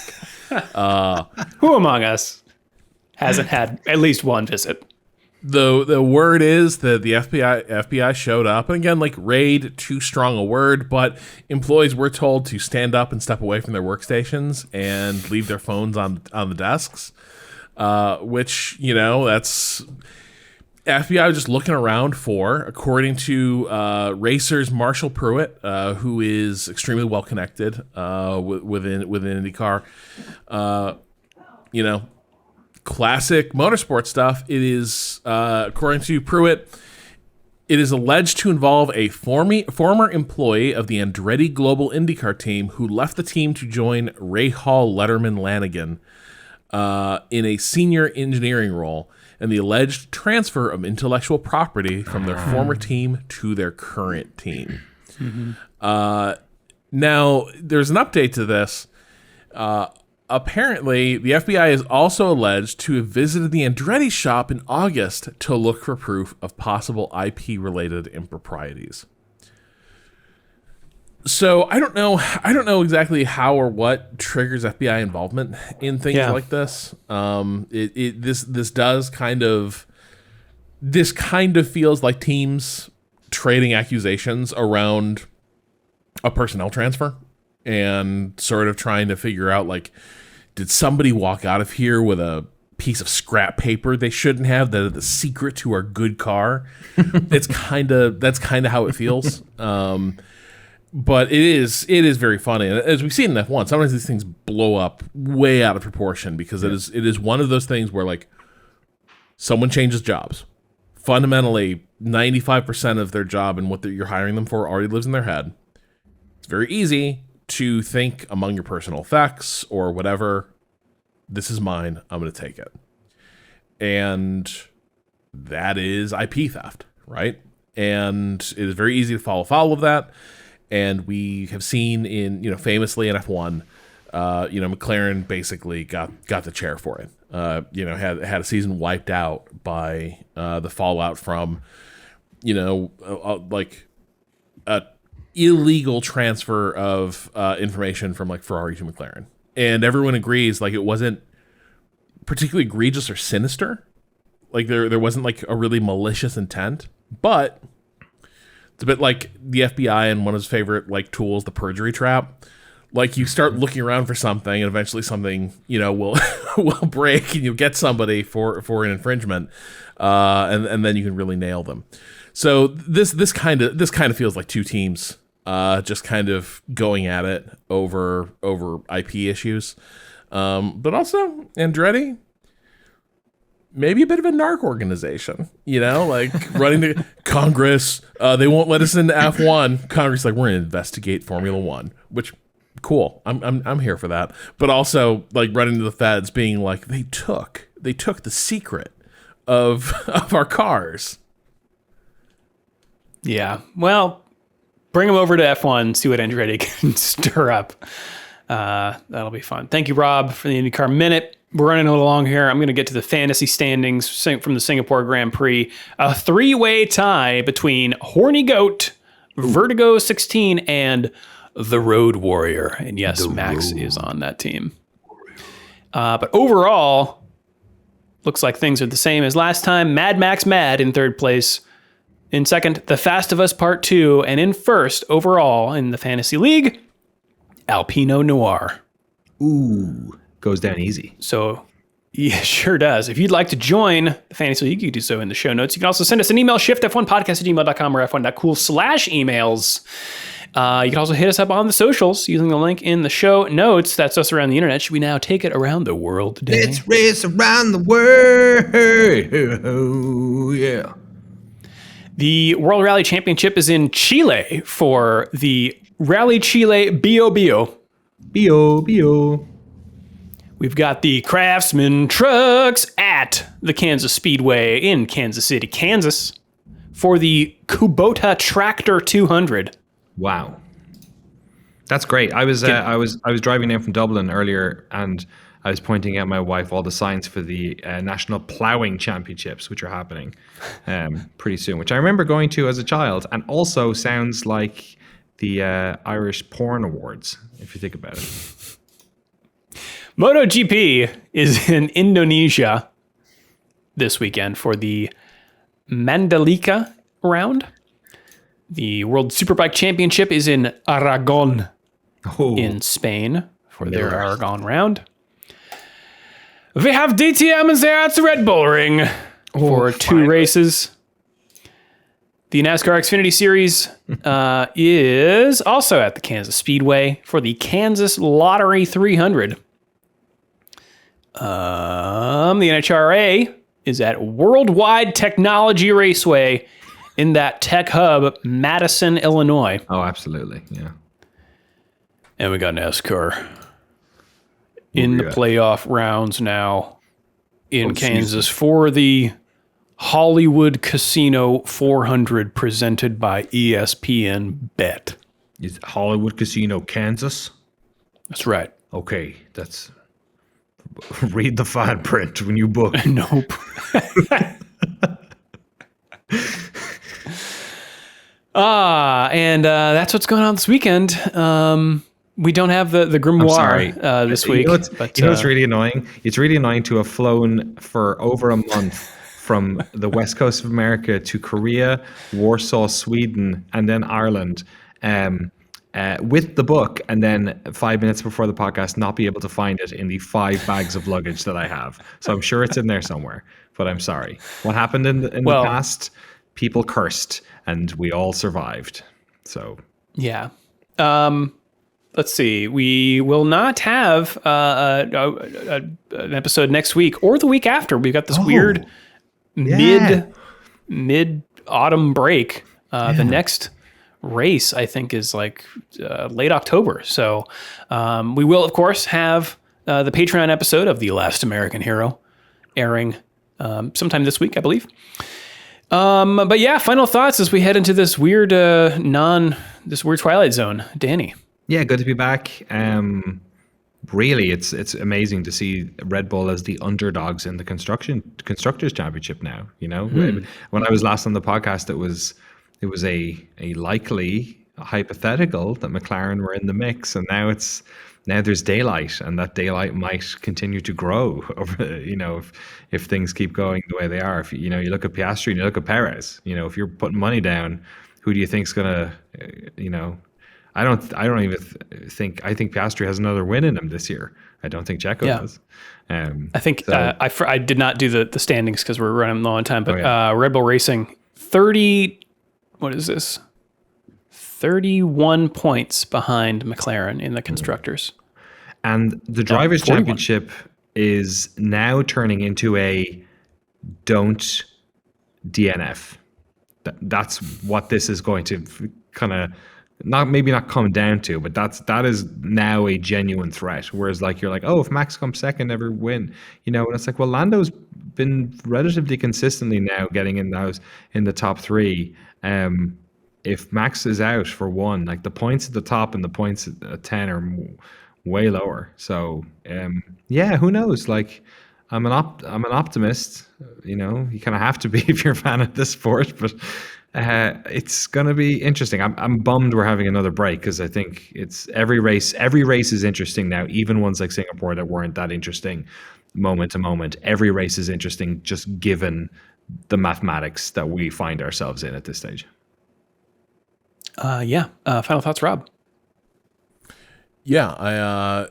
Speaker 1: Who among us hasn't had at least one visit?
Speaker 3: The word is that the FBI showed up, and again, like raid, too strong a word, but employees were told to stand up and step away from their workstations and leave their phones on the desks, which that's FBI was just looking around for, according to racers Marshall Pruitt, who is extremely well connected within IndyCar, classic motorsport stuff. It is, according to Pruitt, it is alleged to involve a former employee of the Andretti Global IndyCar team who left the team to join Ray Hall Letterman Lanigan in a senior engineering role, and the alleged transfer of intellectual property from their former team to their current team. Now, there's an update to this. Apparently, the FBI is also alleged to have visited the Andretti shop in August to look for proof of possible IP-related improprieties. So I don't know exactly how or what triggers FBI involvement in things like this. This kind of feels like teams trading accusations around a personnel transfer and sort of trying to figure out, like, did somebody walk out of here with a piece of scrap paper they shouldn't have, that is the secret to our good car? That's kind of how it feels. But it is very funny. And as we've seen in F1, sometimes these things blow up way out of proportion because it is one of those things where, like, someone changes jobs. Fundamentally, 95% of their job and what you're hiring them for already lives in their head. It's very easy to think among your personal effects or whatever, this is mine, I'm going to take it. And that is IP theft, right? And it is very easy to fall foul of that. And we have seen famously in F1, McLaren basically got the chair for it. Had a season wiped out by the fallout from, a illegal transfer of information from like Ferrari to McLaren. And everyone agrees like it wasn't particularly egregious or sinister. Like there wasn't like a really malicious intent, but it's a bit like the FBI and one of his favorite like tools, the perjury trap. Like you start looking around for something and eventually something, will will break and you'll get somebody for an infringement. And then you can really nail them. So this kind of feels like two teams just kind of going at it over IP issues. But also Andretti, maybe a bit of a narc organization, like running the Congress. They won't let us into F1. Congress like, we're going to investigate Formula One, which cool. I'm here for that. But also like running to the feds being like, they took the secret of our cars.
Speaker 1: Yeah. Well, bring them over to F1, see what Andretti can stir up. That'll be fun. Thank you, Rob, for the IndyCar Minute. We're running along here. I'm going to get to the fantasy standings from the Singapore Grand Prix. A three-way tie between Horny Goat, Vertigo 16, and the Road Warrior. And yes, Max is on that team. But overall, looks like things are the same as last time. Mad Max Mad in third place. In second, The Fast of Us Part 2. And in first, overall, in the Fantasy League, Alpino Noir.
Speaker 2: Ooh, goes down easy.
Speaker 1: So, yeah, sure does. If you'd like to join the Fantasy League, you can do so in the show notes. You can also send us an email, shiftf1podcast@gmail.com or f1.cool/emails. You can also hit us up on the socials using the link in the show notes. That's us around the internet. Should we now take it around the world today?
Speaker 2: Let's race around the world. Oh, yeah.
Speaker 1: The World Rally Championship is in Chile for the Rally Chile Bio Bio.
Speaker 2: Bio, bio.
Speaker 1: We've got the Craftsman trucks at the Kansas Speedway in Kansas City, Kansas for the Kubota Tractor 200.
Speaker 2: Wow. That's great. I was driving in from Dublin earlier and I was pointing out my wife all the signs for the National Ploughing Championships, which are happening pretty soon, which I remember going to as a child, and also sounds like the Irish Porn Awards, if you think about it.
Speaker 1: MotoGP is in Indonesia this weekend for the Mandalika round. The World Superbike Championship is in Aragon in Spain for their Aragon round. We have DTM there at the Red Bull Ring for two races. The NASCAR Xfinity Series is also at the Kansas Speedway for the Kansas Lottery 300. The NHRA is at Worldwide Technology Raceway in that tech hub, Madison, Illinois.
Speaker 2: Oh, absolutely. Yeah.
Speaker 1: And we got NASCAR in the playoff rounds now in Kansas for the Hollywood Casino 400 presented by ESPN Bet.
Speaker 2: Is Hollywood Casino, Kansas?
Speaker 1: That's right.
Speaker 2: Okay, that's... Read the fine print when you book.
Speaker 1: Nope. And that's what's going on this weekend. We don't have the grimoire this week.
Speaker 2: You know what's really annoying? It's really annoying to have flown for over a month from the west coast of America to Korea, Warsaw, Sweden, and then Ireland with the book, and then 5 minutes before the podcast not be able to find it in the 5 bags of luggage that I have. So I'm sure it's in there somewhere, but I'm sorry. What happened in the past? People cursed, and we all survived. So
Speaker 1: yeah. Let's see. We will not have an episode next week or the week after. We've got this weird mid autumn break. The next race, I think, is like late October. So we will, of course, have the Patreon episode of The Last American Hero airing sometime this week, I believe. But yeah, final thoughts as we head into this weird this weird Twilight Zone. Danny.
Speaker 2: Yeah, good to be back. Really, it's amazing to see Red Bull as the underdogs in the constructors championship now. You know, when I was last on the podcast, it was a likely hypothetical that McLaren were in the mix, and now there's daylight, and that daylight might continue to grow over, you know, if things keep going the way they are. If you look at Piastri and you look at Perez, you know, if you're putting money down, who do you think's gonna, you know? I think Piastri has another win in him this year. I don't think Checo does.
Speaker 1: I think I did not do the standings because we're running low on time, but Red Bull Racing 31 points behind McLaren in the constructors.
Speaker 2: And the Drivers' Championship is now turning into a don't DNF. That's what this is going to kind of not come down to, but that is now a genuine threat. Whereas like you're like, oh, if Max comes second, never win, you know. And it's like, well, Lando's been relatively consistently now getting in the top three. If Max is out for one, like the points at the top and the points at 10 are way lower. So who knows? Like I'm an optimist. You know, you kind of have to be if you're a fan of this sport, but. It's gonna be interesting. I'm bummed we're having another break because I think it's every race is interesting now, even ones like Singapore that weren't that interesting moment to moment. Every race is interesting just given the mathematics that we find ourselves in at this stage.
Speaker 1: Final thoughts, Rob?
Speaker 3: Yeah,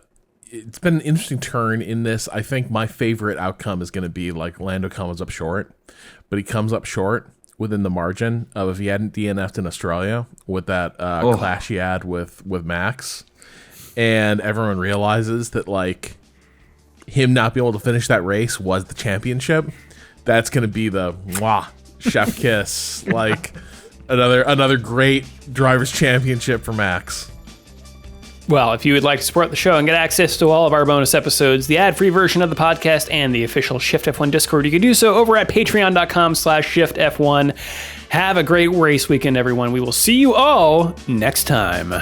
Speaker 3: it's been an interesting turn in this. I think my favorite outcome is going to be like Lando comes up short, but he comes up short within the margin of if he hadn't DNF'd in Australia with that clash he had with Max, and everyone realizes that like him not being able to finish that race was the championship. That's going to be the chef kiss, like another great drivers' championship for Max.
Speaker 1: Well, if you would like to support the show and get access to all of our bonus episodes, the ad-free version of the podcast, and the official Shift+F1 Discord, you can do so over at patreon.com/ShiftF1. Have a great race weekend, everyone. We will see you all next time.